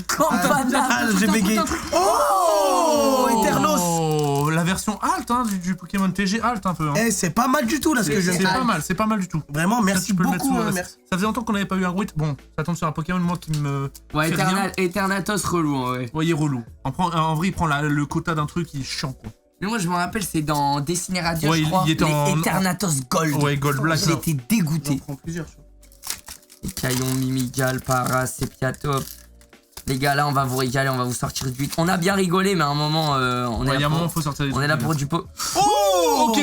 [SPEAKER 2] Campana.
[SPEAKER 3] J'ai bégayé. Oh, Eternos.
[SPEAKER 1] Oh, la version alt, hein, du Pokémon TG alt un peu. Hein.
[SPEAKER 3] Eh, c'est pas mal du tout là ce que je
[SPEAKER 1] C'est
[SPEAKER 3] viens de faire.
[SPEAKER 1] pas mal, c'est pas mal du tout.
[SPEAKER 3] Vraiment, merci
[SPEAKER 1] Tu peux le mettre
[SPEAKER 3] beaucoup.
[SPEAKER 1] sous-
[SPEAKER 3] Merci.
[SPEAKER 1] Ça faisait longtemps qu'on n'avait pas eu un Gwent. Bon, ça tombe sur un Pokémon, moi, qui me.
[SPEAKER 2] Ouais,
[SPEAKER 1] fait rien.
[SPEAKER 2] Eternatos relou, hein, ouais.
[SPEAKER 1] Ouais, il est relou. En vrai, il prend le quota d'un truc, il est chiant, quoi.
[SPEAKER 2] Mais moi, je me rappelle, c'est dans Dessiné Radio, je crois.
[SPEAKER 1] Il était
[SPEAKER 2] les Eternatos Gold.
[SPEAKER 1] Ouais, Gold Black.
[SPEAKER 2] J'ai été dégoûté.
[SPEAKER 3] J'en prends plusieurs, tu vois.
[SPEAKER 2] Les Caillon, Mimigal, Paras, Sepiatop. Les gars, là, on va vous régaler, on va vous sortir du 8. On a bien rigolé, mais à un moment, on est là pour...
[SPEAKER 1] faut sortir des
[SPEAKER 2] on est là pour du pot.
[SPEAKER 1] Oh, ok.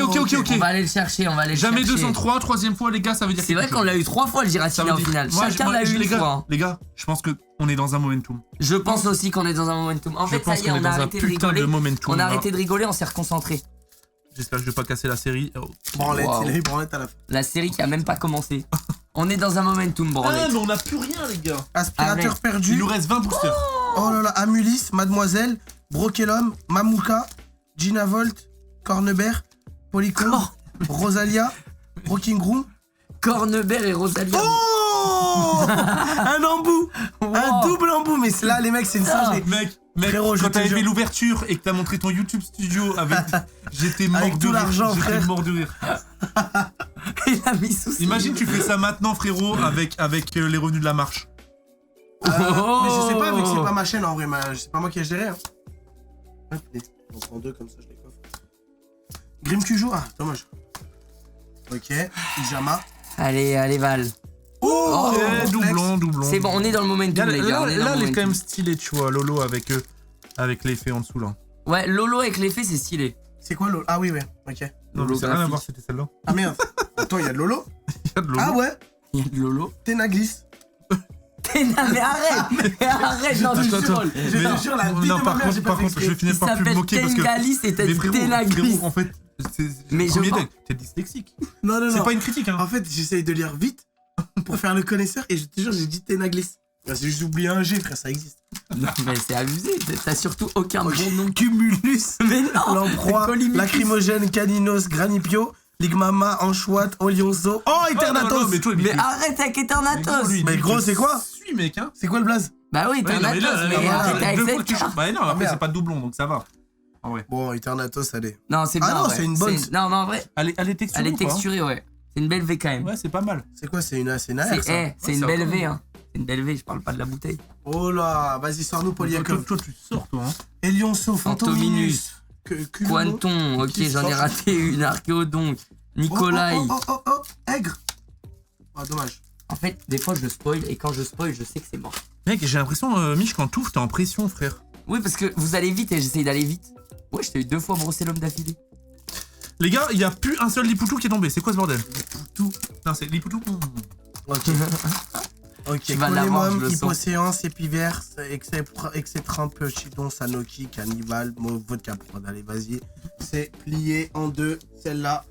[SPEAKER 2] On va aller le chercher, on va aller le
[SPEAKER 1] Jamais
[SPEAKER 2] chercher.
[SPEAKER 1] 203, troisième fois, les gars, ça veut dire.
[SPEAKER 2] C'est vrai qu'on l'a eu 3 fois le Giratina au final. Chacun l'a eu une fois.
[SPEAKER 1] Les gars, je pense qu'on est dans un momentum.
[SPEAKER 2] Je pense aussi qu'on est dans un momentum. En fait, ça y est, on a arrêté de rigoler. On a arrêté de rigoler, on s'est reconcentré.
[SPEAKER 1] J'espère que je vais pas casser la série.
[SPEAKER 3] Branlette, il a eu branlette à la fin.
[SPEAKER 2] La série qui a même pas commencé. On est dans un momentum, branlette.
[SPEAKER 1] Ah, mais on a plus rien, les gars.
[SPEAKER 3] Aspirateur perdu.
[SPEAKER 1] Il nous reste 20 boosters.
[SPEAKER 3] Oh là là, Amulis, Mademoiselle, Brokelum, Mamouka, Gina Volt, Cornebert, Polycom, Rosalia, Rocking Room.
[SPEAKER 2] Cornebert et Rosalia.
[SPEAKER 3] Oh un embout. Un double embout. Mais là, les mecs, c'est une singe.
[SPEAKER 1] Mec,
[SPEAKER 3] frérot,
[SPEAKER 1] quand t'as fait l'ouverture et que t'as montré ton YouTube studio avec... J'étais mort
[SPEAKER 3] avec
[SPEAKER 1] de
[SPEAKER 3] tout
[SPEAKER 1] rire.
[SPEAKER 3] l'argent,
[SPEAKER 1] J'étais
[SPEAKER 3] frère.
[SPEAKER 1] mort de rire.
[SPEAKER 2] Il a mis sous.
[SPEAKER 1] Imagine tu fais ça maintenant, frérot, avec les revenus de la marche.
[SPEAKER 3] Mais je sais pas, vu que c'est pas ma chaîne en vrai, c'est pas moi qui ai géré. Hein. On prend 2 comme ça, je les coffre. Grim Cujo, ah, dommage. Ok, pyjama.
[SPEAKER 2] Allez, Val.
[SPEAKER 3] Oh,
[SPEAKER 1] doublon.
[SPEAKER 2] C'est bon, on est dans le momentum, les gars.
[SPEAKER 1] Là, elle est quand même stylée, tu vois, Lolo avec l'effet en dessous, là.
[SPEAKER 2] Ouais, Lolo avec l'effet, c'est stylé.
[SPEAKER 3] C'est quoi Lolo? Ah oui, ok.
[SPEAKER 1] Non, ça n'a rien à voir, c'était celle-là.
[SPEAKER 3] Ah merde. Attends, il y a de Lolo?
[SPEAKER 1] Il y a de Lolo.
[SPEAKER 3] Ah ouais?
[SPEAKER 2] Il y a de Lolo.
[SPEAKER 3] Ténaglis.
[SPEAKER 2] Mais arrête. Arrête, non,
[SPEAKER 3] Je
[SPEAKER 2] tu
[SPEAKER 3] te
[SPEAKER 2] trolls.
[SPEAKER 3] jure, la vie de ma mère, j'ai pas fait
[SPEAKER 1] contre, je vais finir
[SPEAKER 2] Il
[SPEAKER 1] par plus me
[SPEAKER 2] s'appelle
[SPEAKER 1] moquer parce que...
[SPEAKER 2] Tengalis et t'as dit Ténaglis.
[SPEAKER 1] Frérot, en fait,
[SPEAKER 2] Mais je pense...
[SPEAKER 1] t'es dyslexique.
[SPEAKER 3] Non.
[SPEAKER 1] C'est pas une critique, hein.
[SPEAKER 3] En fait, j'essaye de lire vite pour faire le connaisseur et je te jure, j'ai dit Ténaglis. Bah, c'est juste oublié un G, frère, ça existe.
[SPEAKER 2] Non, mais c'est abusé. T'as surtout aucun bon nom.
[SPEAKER 3] Cumulus.
[SPEAKER 2] Mais non.
[SPEAKER 3] Lamproie,
[SPEAKER 2] Colymicus.
[SPEAKER 3] Lacrymogène, Caninos, Granipio, Ligmama, Anchouat, Olionzo. Oh, Eternatos.
[SPEAKER 2] Mais arrête avec Eternatos.
[SPEAKER 3] Mais gros, c'est quoi?
[SPEAKER 1] Suis, mec, hein.
[SPEAKER 3] C'est quoi le blaze?
[SPEAKER 2] Bah oui, Eternatos, mais arrête avec cette.
[SPEAKER 1] Bah non, après, c'est pas de doublon, donc ça va. Ah ouais.
[SPEAKER 3] Bon, Eternatos, allez.
[SPEAKER 2] Non, c'est bien.
[SPEAKER 3] Ah non, c'est une bonne.
[SPEAKER 2] Non, mais en vrai.
[SPEAKER 1] Elle est texturée.
[SPEAKER 2] Elle est texturée, ouais. C'est une belle V quand même.
[SPEAKER 1] Ouais, c'est pas mal.
[SPEAKER 3] C'est quoi? C'est une AR, ça?
[SPEAKER 2] C'est une belle V, hein. C'est une belle V, je parle pas de la bouteille.
[SPEAKER 3] Oh là, vas-y, sors-nous Polyakov.
[SPEAKER 1] Toi, tu sors, toi, hein.
[SPEAKER 3] Elionso, Fantominus.
[SPEAKER 2] Quanton, ok, j'en ai raté une. Archéodonc. Nikolai.
[SPEAKER 3] Oh, Aigre. Ah, dommage.
[SPEAKER 2] En fait, des fois, je spoil et quand je spoil, je sais que c'est mort.
[SPEAKER 1] Mec, j'ai l'impression, Mich, quand t'ouvres, t'es en pression, frère.
[SPEAKER 2] Oui, parce que vous allez vite et j'essaye d'aller vite. Ouais, je t'ai eu 2 fois brosser l'homme d'affilée.
[SPEAKER 1] Les gars, il y a plus un seul Lipoutou qui est tombé. C'est quoi ce bordel? Lipoutou. Non, c'est Lipoutou.
[SPEAKER 3] Ok. Ok, Colémum, Hyposéance, Épiverse, Exétrampe, Chidon, Sanoki, Cannibal, Vodka Prod. Allez, vas-y. C'est plié en 2, celle-là.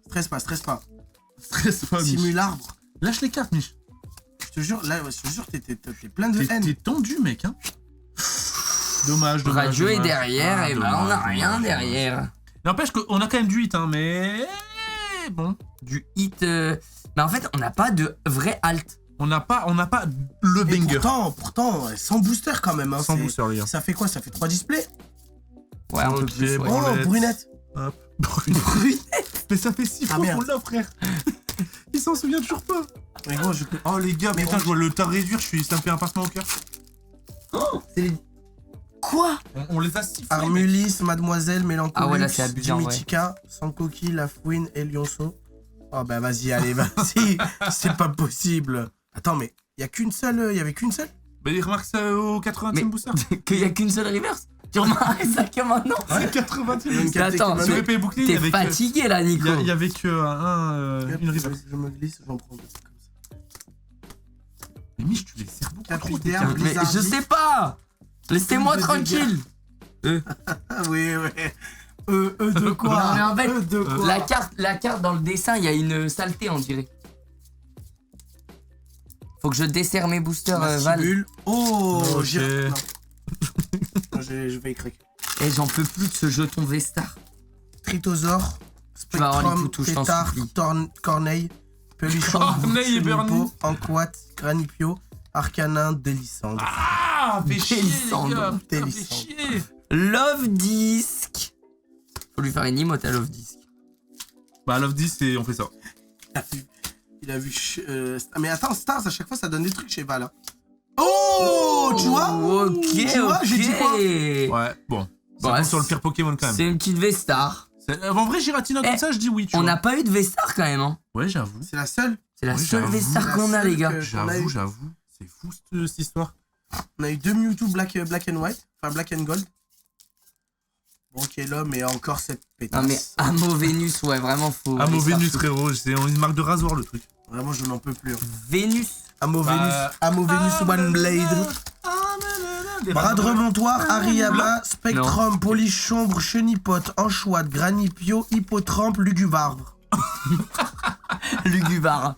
[SPEAKER 3] Stresse pas.
[SPEAKER 1] Stresse pas, Mich.
[SPEAKER 3] Simule arbre.
[SPEAKER 1] Lâche les cartes, Mich.
[SPEAKER 3] Je te jure, t'es plein de haine.
[SPEAKER 1] T'es tendu, mec, hein. Dommage.
[SPEAKER 2] Radio est derrière, et bah on a rien derrière.
[SPEAKER 1] N'empêche qu'on a quand même du hit, hein, mais... Bon.
[SPEAKER 2] Du hit... Mais en fait, on n'a pas de vrai alt.
[SPEAKER 1] On n'a pas le banger.
[SPEAKER 3] Pourtant, sans booster quand même. Hein,
[SPEAKER 1] sans booster, les gars.
[SPEAKER 3] Ça fait quoi? Ça fait 3 displays?
[SPEAKER 2] Ouais, un peu plus, ouais.
[SPEAKER 3] Oh, Brunette.
[SPEAKER 1] Hop. Brunette. Mais ça fait 6 fois qu'on l'a, frère. Il s'en souvient toujours pas.
[SPEAKER 3] Mais gros,
[SPEAKER 1] oh les gars, putain, je vois le tas réduire, ça me fait un pincement au cœur.
[SPEAKER 2] Oh, c'est les... Quoi?
[SPEAKER 1] On les a sifflés.
[SPEAKER 3] Armulis, Mademoiselle, Mélancolie,
[SPEAKER 2] ah ouais, là c'est abusant,
[SPEAKER 3] Dimitica, Sankoki, Lafouine, Elionso. Oh bah vas-y, allez, vas-y. C'est pas possible. Attends, mais il y avait qu'une seule.
[SPEAKER 1] Bah il remarque ça au 80e booster.
[SPEAKER 2] Qu'il y a qu'une seule reverse. Tu remarques ça que maintenant?
[SPEAKER 1] C'est 80e.
[SPEAKER 2] Attends, t'es fatigué là, Nico.
[SPEAKER 1] Il y avait que une reverse.
[SPEAKER 3] Je me glisse, j'en prends 2.
[SPEAKER 1] Mais Mich, tu les sers beaucoup trop.
[SPEAKER 2] Mais je sais pas. Laissez-moi tranquille.
[SPEAKER 3] Oui. De quoi?
[SPEAKER 2] Non, mais en fait, la carte dans le dessin, il y a une saleté, on dirait. Faut que je desserre mes boosters, Val.
[SPEAKER 3] Oh, j'ai... Non, je vais y craquer.
[SPEAKER 2] Et j'en peux plus de ce jeton Vestar.
[SPEAKER 3] Tritosaure, Spectrum, Tétard, Corneille, Peluchon,
[SPEAKER 1] Corneille et Bernie,
[SPEAKER 3] Anquat, Granipio, Arcanin, Délissandre.
[SPEAKER 1] Ah, fais chier,
[SPEAKER 2] Love Disc. Faut lui faire une emote à Love Disc.
[SPEAKER 1] Bah, Love Disc, on fait ça.
[SPEAKER 3] Il a vu... Mais attends, Stars, à chaque fois, ça donne des trucs chez Val. Oh, tu vois?
[SPEAKER 2] Ok,
[SPEAKER 3] tu vois, j'ai dit quoi?
[SPEAKER 1] Ouais, bon. Ça compte sur le pire Pokémon quand même.
[SPEAKER 2] C'est une petite V-Star.
[SPEAKER 1] En vrai, Giratina comme ça, je dis oui.
[SPEAKER 2] On n'a pas eu de V-Star quand même. Hein.
[SPEAKER 1] Ouais, j'avoue.
[SPEAKER 3] C'est la seule.
[SPEAKER 2] C'est la seule V-Star qu'on a, les gars.
[SPEAKER 1] J'avoue. C'est fou cette histoire.
[SPEAKER 3] On a eu 2 Mewtwo Black and White. Enfin, Black and Gold. Bon, ok, là, mais encore cette pétasse.
[SPEAKER 2] Non, mais Amo Vénus, ouais, vraiment faux.
[SPEAKER 1] Amo Vénus, frérot. C'est une marque de rasoir, le truc.
[SPEAKER 3] Vraiment, je n'en peux plus. Hein.
[SPEAKER 2] Vénus.
[SPEAKER 3] Amo Vénus One Blade. Bras de remontoir, Hariyama, Spectrum, Polichombre, Chenipote, Anchoite, Granipio, Hippotrampe, Luguvarbre.
[SPEAKER 2] Luguvar.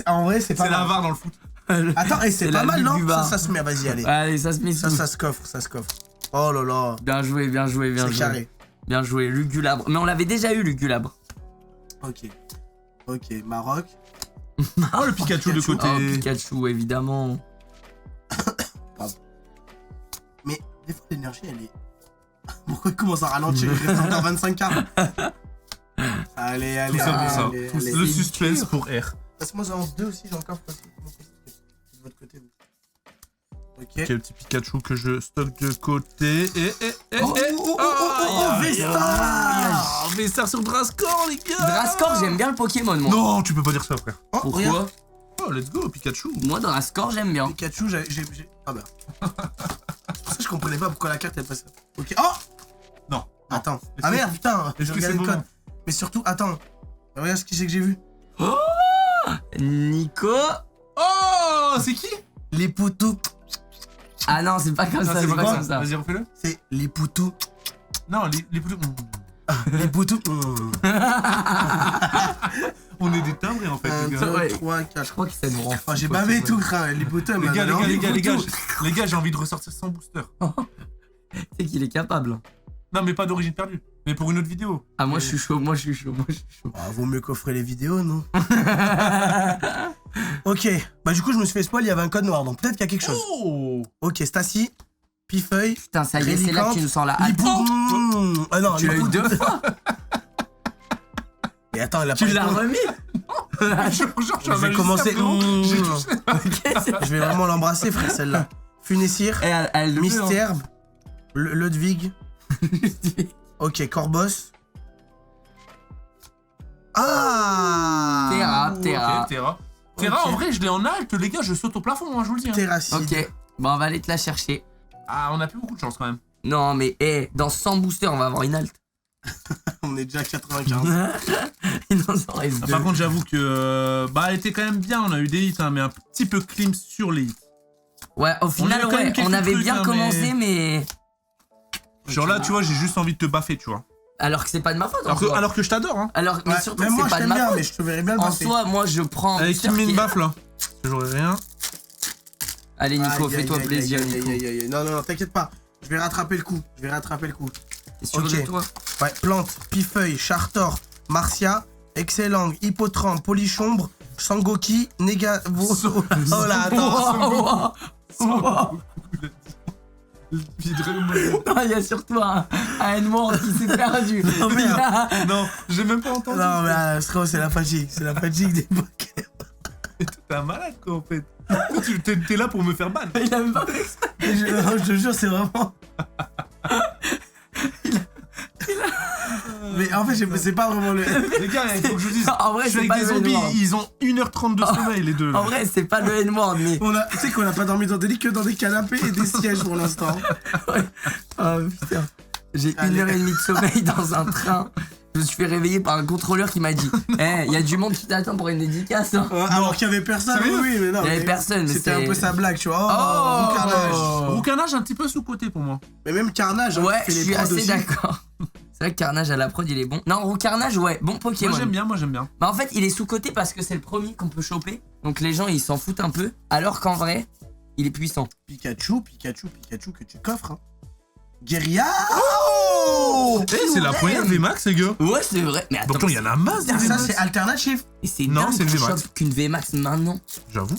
[SPEAKER 3] En vrai, c'est pas mal.
[SPEAKER 1] C'est la VAR dans le foot.
[SPEAKER 3] Attends, et c'est pas mal, non? Ça se met, vas-y, allez.
[SPEAKER 2] Allez, ça se met sous.
[SPEAKER 3] Ça se coffre. Oh là là.
[SPEAKER 2] Bien joué.
[SPEAKER 3] C'est carré.
[SPEAKER 2] Bien joué, Lugulabre. Mais on l'avait déjà eu, Lugulabre.
[SPEAKER 3] Ok, Maroc.
[SPEAKER 1] Oh, le Pikachu de côté.
[SPEAKER 2] Oh, Pikachu, évidemment.
[SPEAKER 3] Mais des fois, l'énergie, elle est... Pourquoi il commence à ralentir? Il reste encore 25 cartes. Allez.
[SPEAKER 1] Tout ça pour ça. Le suspense pour R.
[SPEAKER 3] Passe-moi ça en 2 aussi, j'ai encore pas. De votre côté. Ok.
[SPEAKER 1] Quel petit Pikachu que je stocke de côté.
[SPEAKER 3] Vestar!
[SPEAKER 1] Vestar sur Drascore, les gars!
[SPEAKER 2] Drascore, j'aime bien le Pokémon, moi.
[SPEAKER 1] Non, tu peux pas dire ça, frère.
[SPEAKER 2] Pourquoi?
[SPEAKER 1] Oh, let's go, Pikachu.
[SPEAKER 2] Moi, Drascore, j'aime bien.
[SPEAKER 3] Pikachu, j'ai... Ah bah. C'est pour ça que je comprenais pas pourquoi la carte elle passe. Ok. Oh!
[SPEAKER 1] Non.
[SPEAKER 3] Attends. Ah merde, putain!
[SPEAKER 1] Est-ce que c'est bon?
[SPEAKER 3] Mais surtout, attends. Regarde ce que c'est que j'ai vu.
[SPEAKER 2] Oh! Nico.
[SPEAKER 1] Oh, c'est qui?
[SPEAKER 3] Les poutous.
[SPEAKER 2] Ah non, c'est pas comme ça, c'est pas comme ça.
[SPEAKER 1] Vas-y, refais-le.
[SPEAKER 3] C'est les poutous.
[SPEAKER 1] Non, les poutous.
[SPEAKER 3] Les poutous.
[SPEAKER 1] On est des timbrés en fait.
[SPEAKER 3] 1, 2, 3, 4.
[SPEAKER 2] Je crois que c'est bon.
[SPEAKER 3] Oh, j'ai bavé tout, les poutous.
[SPEAKER 1] Les gars, j'ai envie de ressortir sans booster.
[SPEAKER 2] C'est qu'il est capable.
[SPEAKER 1] Non, mais pas d'origine perdue. Mais pour une autre vidéo.
[SPEAKER 2] Ah, moi je suis chaud.
[SPEAKER 3] Ah, vaut mieux qu'offrir les vidéos, non? Ok, bah du coup je me suis fait spoil, il y avait un code noir, donc peut-être qu'il y a quelque chose.
[SPEAKER 1] Oh!
[SPEAKER 3] Ok, Stacy, Pifeuille.
[SPEAKER 2] Putain, ça y est, c'est là que tu nous sens la hype.
[SPEAKER 3] Ah non,
[SPEAKER 2] tu l'as eu 2 fois.
[SPEAKER 3] Et attends, elle a
[SPEAKER 2] tu l'as remis.
[SPEAKER 3] Je vais commencer. Je vais vraiment l'embrasser, frère, celle-là. Funessir, Mystère, Ludwig. Ok, Corbos.
[SPEAKER 2] Ah! Terra.
[SPEAKER 1] Terra, en vrai, je l'ai en alt, les gars, je saute au plafond, hein, je vous le dis. Hein.
[SPEAKER 3] Terracide.
[SPEAKER 2] Ok, bon, on va aller te la chercher.
[SPEAKER 1] Ah, on a plus beaucoup de chance quand même.
[SPEAKER 2] Non, mais dans 100 boosters, on va avoir une alt.
[SPEAKER 3] On est déjà à 95.
[SPEAKER 2] Il nous en reste 2.
[SPEAKER 1] Par contre, j'avoue que. Bah, elle était quand même bien, on a eu des hits, hein, mais un petit peu clean sur les hits.
[SPEAKER 2] Ouais, au final, on avait bien commencé, mais.
[SPEAKER 1] Genre là, tu vois, j'ai juste envie de te baffer, tu vois.
[SPEAKER 2] Alors que c'est pas de ma faute.
[SPEAKER 1] Alors que je t'adore, hein.
[SPEAKER 2] Mais surtout,
[SPEAKER 3] c'est
[SPEAKER 2] pas de ma faute.
[SPEAKER 3] Mais je te verrais bien le
[SPEAKER 2] en
[SPEAKER 3] baffer.
[SPEAKER 2] soi, moi, je prends.
[SPEAKER 1] Allez, qui me met une baffe là? J'aurais rien.
[SPEAKER 2] Allez, Nico, fais-toi plaisir, Nico.
[SPEAKER 3] Non, t'inquiète pas. Je vais rattraper le coup.
[SPEAKER 2] T'es sûr de toi?
[SPEAKER 3] Ouais, Plante, Pifeuille, Chartor, Marcia, Excellang, Hippotrampe, Polichombre, Sangoki, Negavo. Oh là, attends.
[SPEAKER 2] Non, il y a surtout un N-word qui s'est perdu.
[SPEAKER 3] Oh merde.
[SPEAKER 1] Non, j'ai même pas entendu.
[SPEAKER 3] Non, mais c'est la fatigue. C'est la fatigue des Pokémon.
[SPEAKER 1] T'es un malade, quoi, en fait. T'es là pour me faire ban.
[SPEAKER 2] Il a même pas fait ça.
[SPEAKER 3] Je te jure, c'est vraiment. Mais en fait, c'est pas vraiment le.
[SPEAKER 1] Les gars, il faut que je vous dise.
[SPEAKER 2] En vrai,
[SPEAKER 1] je suis avec des zombies, ils ont 1h30 de sommeil, les deux. Là.
[SPEAKER 2] En vrai, c'est pas le N-word, mais.
[SPEAKER 3] Tu sais qu'on a pas dormi dans des lits que dans des canapés et des sièges pour l'instant.
[SPEAKER 2] Ouais. Oh putain. J'ai 1h30 de sommeil dans un train. Je me suis fait réveiller par un contrôleur qui m'a dit il y a du monde qui t'attend pour une dédicace. Hein.
[SPEAKER 3] Alors qu'il y avait personne, oui, mais non.
[SPEAKER 2] Il y avait personne, mais
[SPEAKER 3] c'était un peu sa blague, tu vois. Roucarnage.
[SPEAKER 1] Roucarnage un petit peu sous-côté pour moi.
[SPEAKER 3] Mais même Carnage,
[SPEAKER 2] ouais, je suis assez d'accord. C'est vrai que Carnage à la prod, il est bon. Non, Roucarnage, ouais, bon Pokémon.
[SPEAKER 1] Moi j'aime bien.
[SPEAKER 2] Bah en fait, il est sous-côté parce que c'est le premier qu'on peut choper. Donc les gens, ils s'en foutent un peu. Alors qu'en vrai, il est puissant.
[SPEAKER 3] Pikachu que tu coffres. Hein. Guérilla.
[SPEAKER 1] C'est la première VMAX, les gars.
[SPEAKER 2] Ouais, c'est vrai. Mais attends,
[SPEAKER 1] donc il y en a masse.
[SPEAKER 3] Ça, c'est alternatif.
[SPEAKER 2] Et c'est
[SPEAKER 1] non,
[SPEAKER 2] dingue
[SPEAKER 1] c'est une VMAX.
[SPEAKER 2] Qu'une VMAX maintenant.
[SPEAKER 1] J'avoue.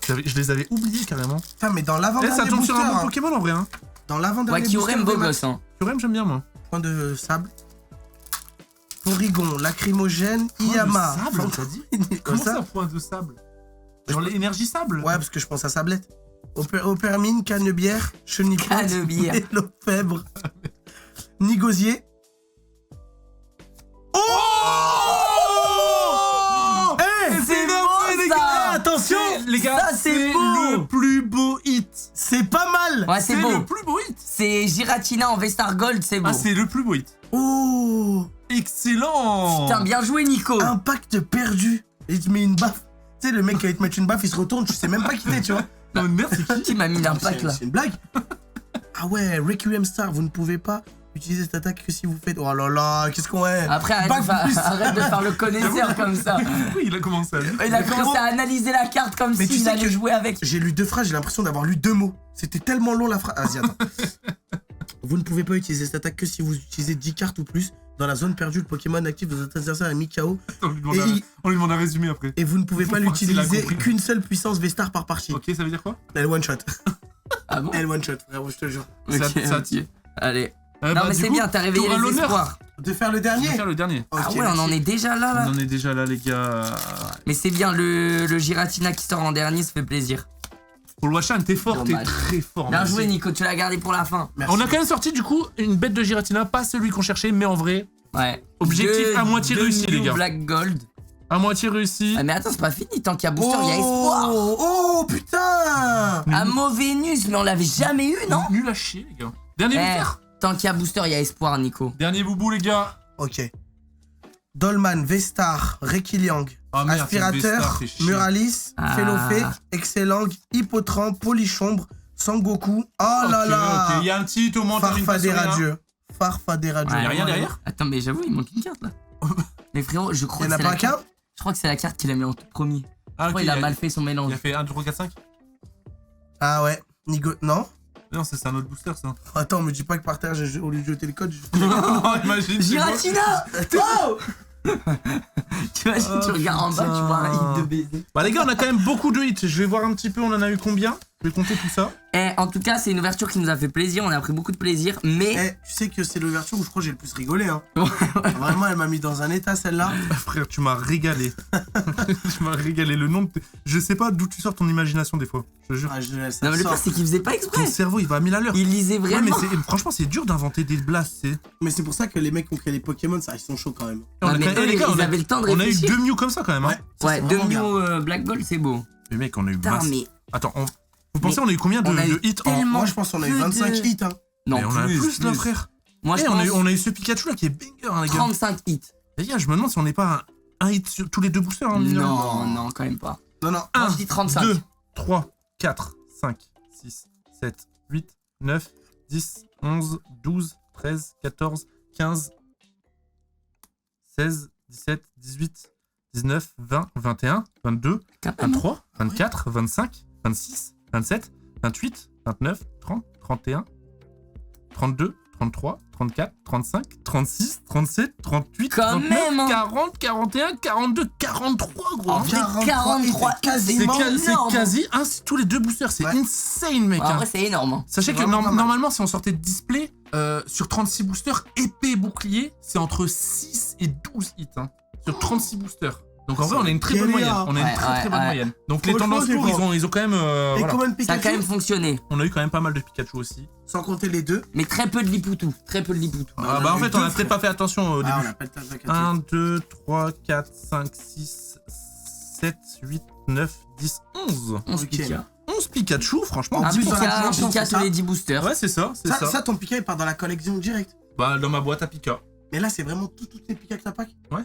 [SPEAKER 1] Je les avais oubliés carrément.
[SPEAKER 3] Putain, mais dans l'avant-dernier
[SPEAKER 1] ça tombe sur un bon Pokémon en vrai. Hein.
[SPEAKER 3] Dans l'avant-dernier
[SPEAKER 2] ouais, Kyurem, beau gosse. Hein.
[SPEAKER 1] Kyurem, j'aime bien moi.
[SPEAKER 3] Point de sable. Porygon, lacrymogène, Iyama.
[SPEAKER 1] Sable, t'as dit? Comment ça, point de sable? Genre l'énergie sable?
[SPEAKER 3] Ouais, parce que je pense à sablette. Aupermine, Canebière, Chenipote,
[SPEAKER 2] Canebière.
[SPEAKER 3] Mélofèbre, gosier. Oh,
[SPEAKER 2] C'est beau, ça.
[SPEAKER 3] attention,
[SPEAKER 1] Les gars,
[SPEAKER 2] Ça, c'est beau.
[SPEAKER 1] le plus beau hit.
[SPEAKER 3] c'est pas mal.
[SPEAKER 2] Ouais, c'est beau.
[SPEAKER 1] le plus beau hit.
[SPEAKER 2] C'est Giratina en Vestar Gold, c'est beau.
[SPEAKER 1] Ah, c'est le plus beau hit.
[SPEAKER 3] Oh,
[SPEAKER 1] Excellent.
[SPEAKER 2] Putain, bien joué, Nico.
[SPEAKER 3] impact perdu. Et il te met une baffe. Tu sais, le mec qui va te mettre une baffe, il se retourne, tu sais même pas qui t'es, tu vois.
[SPEAKER 1] Non, merde, c'est qui?
[SPEAKER 2] Qui m'a mis l'impact là?
[SPEAKER 3] C'est une blague. Ah ouais, Requiem Star, vous ne pouvez pas utiliser cette attaque que si vous faites. Oh là là, qu'est-ce qu'on est.
[SPEAKER 2] Après, arrête de faire le connaisseur comme ça.
[SPEAKER 1] Oui, il a commencé à...
[SPEAKER 2] Il a commencé à analyser la carte comme
[SPEAKER 3] Mais tu
[SPEAKER 2] s'il
[SPEAKER 3] sais
[SPEAKER 2] allait
[SPEAKER 3] que
[SPEAKER 2] jouer avec.
[SPEAKER 3] J'ai lu 2 phrases, j'ai l'impression d'avoir lu 2 mots. C'était tellement long la phrase. Vas-y, attends. Vous ne pouvez pas utiliser cette attaque que si vous utilisez 10 cartes ou plus. Dans la zone perdue, le Pokémon actif de votre adversaire est mis KO.
[SPEAKER 1] On lui demande un résumé après.
[SPEAKER 3] Et vous ne pouvez pas
[SPEAKER 1] Faut voir s'il a
[SPEAKER 3] l'utiliser
[SPEAKER 1] compris.
[SPEAKER 3] qu'une seule puissance Vestar par partie.
[SPEAKER 1] Ok, ça veut dire quoi?
[SPEAKER 3] Elle one shot.
[SPEAKER 2] Ah bon?
[SPEAKER 3] Elle one shot, frérot, je te le jure.
[SPEAKER 2] Ok. Allez. Non, mais
[SPEAKER 1] du
[SPEAKER 2] c'est
[SPEAKER 1] coup,
[SPEAKER 2] bien, t'as réveillé
[SPEAKER 1] t'auras
[SPEAKER 2] les
[SPEAKER 1] l'honneur
[SPEAKER 2] espoirs.
[SPEAKER 3] De faire le
[SPEAKER 1] On
[SPEAKER 3] dernier.
[SPEAKER 1] va faire le dernier.
[SPEAKER 3] Ok,
[SPEAKER 2] Ah ouais, on en est déjà là.
[SPEAKER 1] On en est déjà là, les gars.
[SPEAKER 2] Mais c'est bien, le Giratina qui sort en dernier, ça fait plaisir.
[SPEAKER 1] Pour le Washan, t'es fort, t'es
[SPEAKER 2] Dommage.
[SPEAKER 1] très fort.
[SPEAKER 2] Bien
[SPEAKER 1] merci.
[SPEAKER 2] joué, Nico, tu l'as gardé pour la fin.
[SPEAKER 3] Merci.
[SPEAKER 1] On a quand même sorti du coup une bête de Giratina, pas celui qu'on cherchait, mais en vrai,
[SPEAKER 2] Ouais.
[SPEAKER 1] Objectif à moitié réussi, les gars.
[SPEAKER 2] Black Gold.
[SPEAKER 1] à moitié réussi.
[SPEAKER 2] Ah, mais attends, c'est pas fini. Tant qu'il y a booster, il y a espoir.
[SPEAKER 3] Oh putain.
[SPEAKER 2] Amo Vénus, mais on l'avait jamais eu, non?
[SPEAKER 1] Nul à chier, les gars. Dernier booster.
[SPEAKER 2] Tant qu'il y a booster, il y a espoir, Nico.
[SPEAKER 1] Dernier boubou, les gars.
[SPEAKER 3] Ok. Dolman, Vestar, Requiliang,
[SPEAKER 1] Ah, merde,
[SPEAKER 3] Aspirateur,
[SPEAKER 1] Vestar, fait chier.
[SPEAKER 3] Muralis,
[SPEAKER 2] Ah.
[SPEAKER 3] Félofé, Excellang, Hippotrampe, Polichombre, Sangoku. Oh là
[SPEAKER 1] Ok,
[SPEAKER 3] là.
[SPEAKER 1] ok, il y a un petit au moins.
[SPEAKER 3] Farfadet radieux. Farfadet radieux.
[SPEAKER 1] Ouais, y a rien derrière.
[SPEAKER 2] Attends, mais j'avoue, il manque une carte là. Mais frérot, je crois
[SPEAKER 3] Il
[SPEAKER 2] que
[SPEAKER 3] y en a
[SPEAKER 2] c'est
[SPEAKER 3] pas
[SPEAKER 2] la
[SPEAKER 3] qu'un.
[SPEAKER 2] carte. Je crois que c'est la carte qu'il a mis en tout premier.
[SPEAKER 1] Ah,
[SPEAKER 2] Je crois
[SPEAKER 1] ok,
[SPEAKER 2] qu'il a mal fait son
[SPEAKER 1] Il
[SPEAKER 2] mélange.
[SPEAKER 1] a fait 1, 2, 3, 4, 5.
[SPEAKER 3] Ah ouais. Nigo. Non.
[SPEAKER 1] Non, c'est un autre booster, ça.
[SPEAKER 3] Attends, me dis pas que par terre, au lieu de jeter le code.
[SPEAKER 1] Non, imagine. c'est bon.
[SPEAKER 2] Giratina. Oh. Tu imagines,
[SPEAKER 1] Oh,
[SPEAKER 2] tu regardes en bas, tu vois un hit de baiser.
[SPEAKER 1] Bah, les gars, on a quand même beaucoup de hits. Je vais voir un petit peu, on en a eu combien. Je vais compter tout ça.
[SPEAKER 2] Eh, en tout cas, c'est une ouverture qui nous a fait plaisir. On a pris beaucoup de plaisir, mais.
[SPEAKER 3] Eh, tu sais que c'est l'ouverture où je crois que j'ai le plus rigolé. Hein. Vraiment, elle m'a mis dans un état celle-là.
[SPEAKER 1] Ah, frère, tu m'as régalé. Tu m'as régalé. Le nom de... Je sais pas d'où tu sors ton imagination des fois. Je te jure.
[SPEAKER 3] Ah, ça
[SPEAKER 2] Non, mais le
[SPEAKER 3] sort.
[SPEAKER 2] pire, c'est qu'il faisait pas exprès.
[SPEAKER 1] Ton cerveau, il va à 1000 à l'heure.
[SPEAKER 2] Il lisait
[SPEAKER 1] Ouais,
[SPEAKER 2] vraiment.
[SPEAKER 1] mais franchement, c'est dur d'inventer des blasts, c'est.
[SPEAKER 3] Mais c'est pour ça que les mecs qui ont créé les Pokémon, ça, ils sont chauds quand même.
[SPEAKER 2] Ah, mais eux, ils avaient le temps de
[SPEAKER 1] on a eu
[SPEAKER 2] réfléchir.
[SPEAKER 1] 2 Mew comme ça quand même. Hein.
[SPEAKER 3] Ça,
[SPEAKER 2] Ouais,
[SPEAKER 3] c'est
[SPEAKER 2] 2
[SPEAKER 3] vraiment bien.
[SPEAKER 2] Mew Black Gold, c'est beau.
[SPEAKER 1] Mais mec, on a eu
[SPEAKER 2] Putain,
[SPEAKER 1] masse.
[SPEAKER 2] mais.
[SPEAKER 1] Attends, vous pensez on a eu combien
[SPEAKER 2] on a eu
[SPEAKER 1] de hits en...
[SPEAKER 2] tellement-
[SPEAKER 3] Moi, je pense qu'on a eu
[SPEAKER 2] Que
[SPEAKER 3] 25
[SPEAKER 2] de-
[SPEAKER 3] hits. Hein.
[SPEAKER 2] Non,
[SPEAKER 1] Mais on a plus là, frère.
[SPEAKER 2] Moi, je
[SPEAKER 1] Eh,
[SPEAKER 2] pense
[SPEAKER 1] on a eu ce Pikachu là qui est banger, hein, les gars.
[SPEAKER 2] 35 hits.
[SPEAKER 1] Les gars, je me demande si on n'est pas un hit sur tous les 2 boosters. Hein,
[SPEAKER 2] Non, non, quand même pas.
[SPEAKER 3] Non, non.
[SPEAKER 2] Moi, je dis 35.
[SPEAKER 1] 2, 3, 4, 5, 6, 7, 8, 9, 10, 11, 12, 13, 14, 15, 16, 17, 18, 19, 20, 21, 22,
[SPEAKER 2] Quand même.
[SPEAKER 1] 23, 24, 25, 26, 27, 28, 29, 30, 31, 32, 33, 34, 35, 36, 37, 38,
[SPEAKER 2] Quand
[SPEAKER 1] 39,
[SPEAKER 2] même, hein.
[SPEAKER 1] 40, 41, 42, 43, gros.
[SPEAKER 2] En
[SPEAKER 1] hein.
[SPEAKER 2] vrai, 43,
[SPEAKER 3] c'est
[SPEAKER 1] C'est
[SPEAKER 2] quasiment
[SPEAKER 1] c'est
[SPEAKER 2] énorme.
[SPEAKER 1] quasi tous les 2 boosters, c'est
[SPEAKER 3] Ouais.
[SPEAKER 1] insane, mec.
[SPEAKER 2] En
[SPEAKER 1] hein.
[SPEAKER 2] vrai, c'est énorme. hein.
[SPEAKER 1] Sachez
[SPEAKER 3] c'est
[SPEAKER 1] que
[SPEAKER 3] vraiment pas mal.
[SPEAKER 1] normalement, si on sortait de display, sur 36 boosters, épée bouclier, c'est entre 6 et 12 hits. Hein, sur 36 boosters. Donc en vrai, on a une très bonne
[SPEAKER 3] Quel
[SPEAKER 1] moyenne.
[SPEAKER 3] gars.
[SPEAKER 1] On a une
[SPEAKER 2] Ouais,
[SPEAKER 1] très bonne
[SPEAKER 2] ouais.
[SPEAKER 1] moyenne. Donc les
[SPEAKER 3] Franchement,
[SPEAKER 1] tendances
[SPEAKER 3] c'est
[SPEAKER 1] lourdes,
[SPEAKER 3] bon.
[SPEAKER 1] ils ont quand même.
[SPEAKER 3] Et
[SPEAKER 1] Voilà.
[SPEAKER 3] combien de
[SPEAKER 2] Ça a
[SPEAKER 3] Pikachu
[SPEAKER 2] quand même fonctionné.
[SPEAKER 1] On a eu quand même pas mal de Pikachu aussi.
[SPEAKER 3] Sans compter les deux.
[SPEAKER 2] Mais très peu de Lipoutou. Très peu de Lipoutou.
[SPEAKER 3] On
[SPEAKER 1] Ah
[SPEAKER 3] en
[SPEAKER 1] bah
[SPEAKER 3] a
[SPEAKER 1] en
[SPEAKER 3] eu
[SPEAKER 1] fait,
[SPEAKER 3] deux,
[SPEAKER 1] on a
[SPEAKER 3] frère.
[SPEAKER 1] peut-être pas fait attention au
[SPEAKER 3] Ah, on
[SPEAKER 1] début.
[SPEAKER 3] a pas le temps de la
[SPEAKER 1] 1, 2, 3, 4, 5, 6, 7, 8, 9, 10, 11.
[SPEAKER 2] 11
[SPEAKER 3] Ok.
[SPEAKER 2] Pika.
[SPEAKER 1] 11 Pikachu, franchement.
[SPEAKER 3] En
[SPEAKER 2] Un
[SPEAKER 3] plus, dans la
[SPEAKER 2] Pika, un
[SPEAKER 3] collection,
[SPEAKER 2] Pika
[SPEAKER 3] c'est
[SPEAKER 2] tous
[SPEAKER 3] ça.
[SPEAKER 2] les 10 boosters.
[SPEAKER 1] Ouais, c'est ça, c'est ça.
[SPEAKER 3] Ça, ton Pika, il part dans la collection direct.
[SPEAKER 1] Bah, dans ma boîte à Pika.
[SPEAKER 3] Mais là, c'est vraiment toutes les Pika que t'as pack.
[SPEAKER 1] Ouais.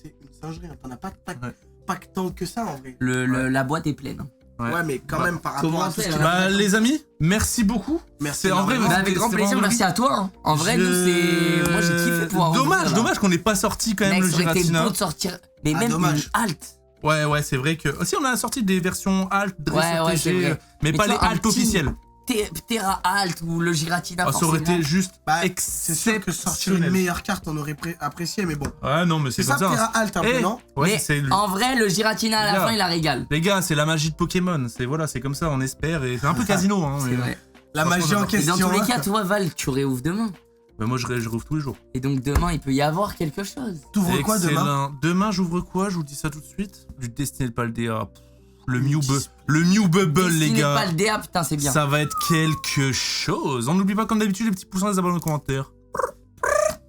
[SPEAKER 3] C'est une singerie. Hein. T'en as pas de pack,
[SPEAKER 1] Ouais.
[SPEAKER 3] pack tant que ça en vrai.
[SPEAKER 2] La boîte est pleine. hein.
[SPEAKER 1] Ouais.
[SPEAKER 3] Ouais, mais quand
[SPEAKER 1] Bah,
[SPEAKER 3] même par rapport à tout ce
[SPEAKER 2] commencez,
[SPEAKER 3] qu'il
[SPEAKER 2] hein.
[SPEAKER 3] a.
[SPEAKER 1] Bah, les amis, merci beaucoup.
[SPEAKER 3] Merci
[SPEAKER 1] C'est en vrai,
[SPEAKER 3] énormément.
[SPEAKER 2] Bah, avec grand
[SPEAKER 1] c'est
[SPEAKER 2] plaisir,
[SPEAKER 1] vraiment
[SPEAKER 2] merci à toi. hein. En vrai, nous, c'est. Moi, j'ai kiffé pouvoir.
[SPEAKER 1] Dommage,
[SPEAKER 2] ouvrir,
[SPEAKER 1] dommage qu'on n'ait pas sorti quand
[SPEAKER 2] là.
[SPEAKER 1] même
[SPEAKER 2] Mec,
[SPEAKER 1] le
[SPEAKER 2] ça aurait été
[SPEAKER 1] Giratina.
[SPEAKER 2] beau de sortir. Mais
[SPEAKER 3] Ah,
[SPEAKER 2] même
[SPEAKER 3] dommage.
[SPEAKER 2] une halte.
[SPEAKER 1] Ouais, c'est vrai que. Aussi, on a sorti des versions alt, dresseur
[SPEAKER 2] Ouais, c'est
[SPEAKER 1] TG,
[SPEAKER 2] vrai.
[SPEAKER 1] mais
[SPEAKER 2] Mais
[SPEAKER 1] pas
[SPEAKER 2] tu
[SPEAKER 1] les
[SPEAKER 2] vois, un
[SPEAKER 1] alt
[SPEAKER 2] petit-
[SPEAKER 1] officiels.
[SPEAKER 2] Terra Alt ou le Giratina.
[SPEAKER 1] Ah, ça aurait
[SPEAKER 2] forcément.
[SPEAKER 1] été juste
[SPEAKER 3] Bah, c'est sûr que sortir une
[SPEAKER 1] exceptionnel.
[SPEAKER 3] meilleure carte, on aurait apprécié, mais bon.
[SPEAKER 1] Ouais, non, mais c'est
[SPEAKER 3] C'est ça,
[SPEAKER 1] comme ça.
[SPEAKER 3] Terra Alt un
[SPEAKER 1] Eh,
[SPEAKER 3] peu, non?
[SPEAKER 1] ouais,
[SPEAKER 2] Mais
[SPEAKER 1] c'est.
[SPEAKER 2] en vrai, le Giratina à la
[SPEAKER 1] Les gars.
[SPEAKER 2] fin, il la régale.
[SPEAKER 1] Les gars, c'est la magie de Pokémon. C'est voilà, c'est comme ça, on espère. Et c'est un peu casino, hein.
[SPEAKER 2] C'est
[SPEAKER 1] mais-
[SPEAKER 2] vrai.
[SPEAKER 3] La
[SPEAKER 1] Franchement,
[SPEAKER 3] magie en
[SPEAKER 1] j'adore.
[SPEAKER 2] Et dans
[SPEAKER 3] question.
[SPEAKER 2] tous les
[SPEAKER 3] hein.
[SPEAKER 2] cas, toi, Val, tu réouvres demain.
[SPEAKER 1] Mais moi, je rouvre tous les jours.
[SPEAKER 2] Et donc, demain, il peut y avoir quelque chose.
[SPEAKER 3] T'ouvres quoi demain?
[SPEAKER 1] Excellent. Demain, j'ouvre quoi? Je vous dis ça tout de suite. Du Destiny Paldea. Le Mew Bubble, les
[SPEAKER 2] Si n'est
[SPEAKER 1] gars.
[SPEAKER 2] pas le DA, putain, c'est bien.
[SPEAKER 1] Ça va être quelque chose. On n'oublie pas, comme d'habitude, les petits pouces, les abonnements, les commentaires.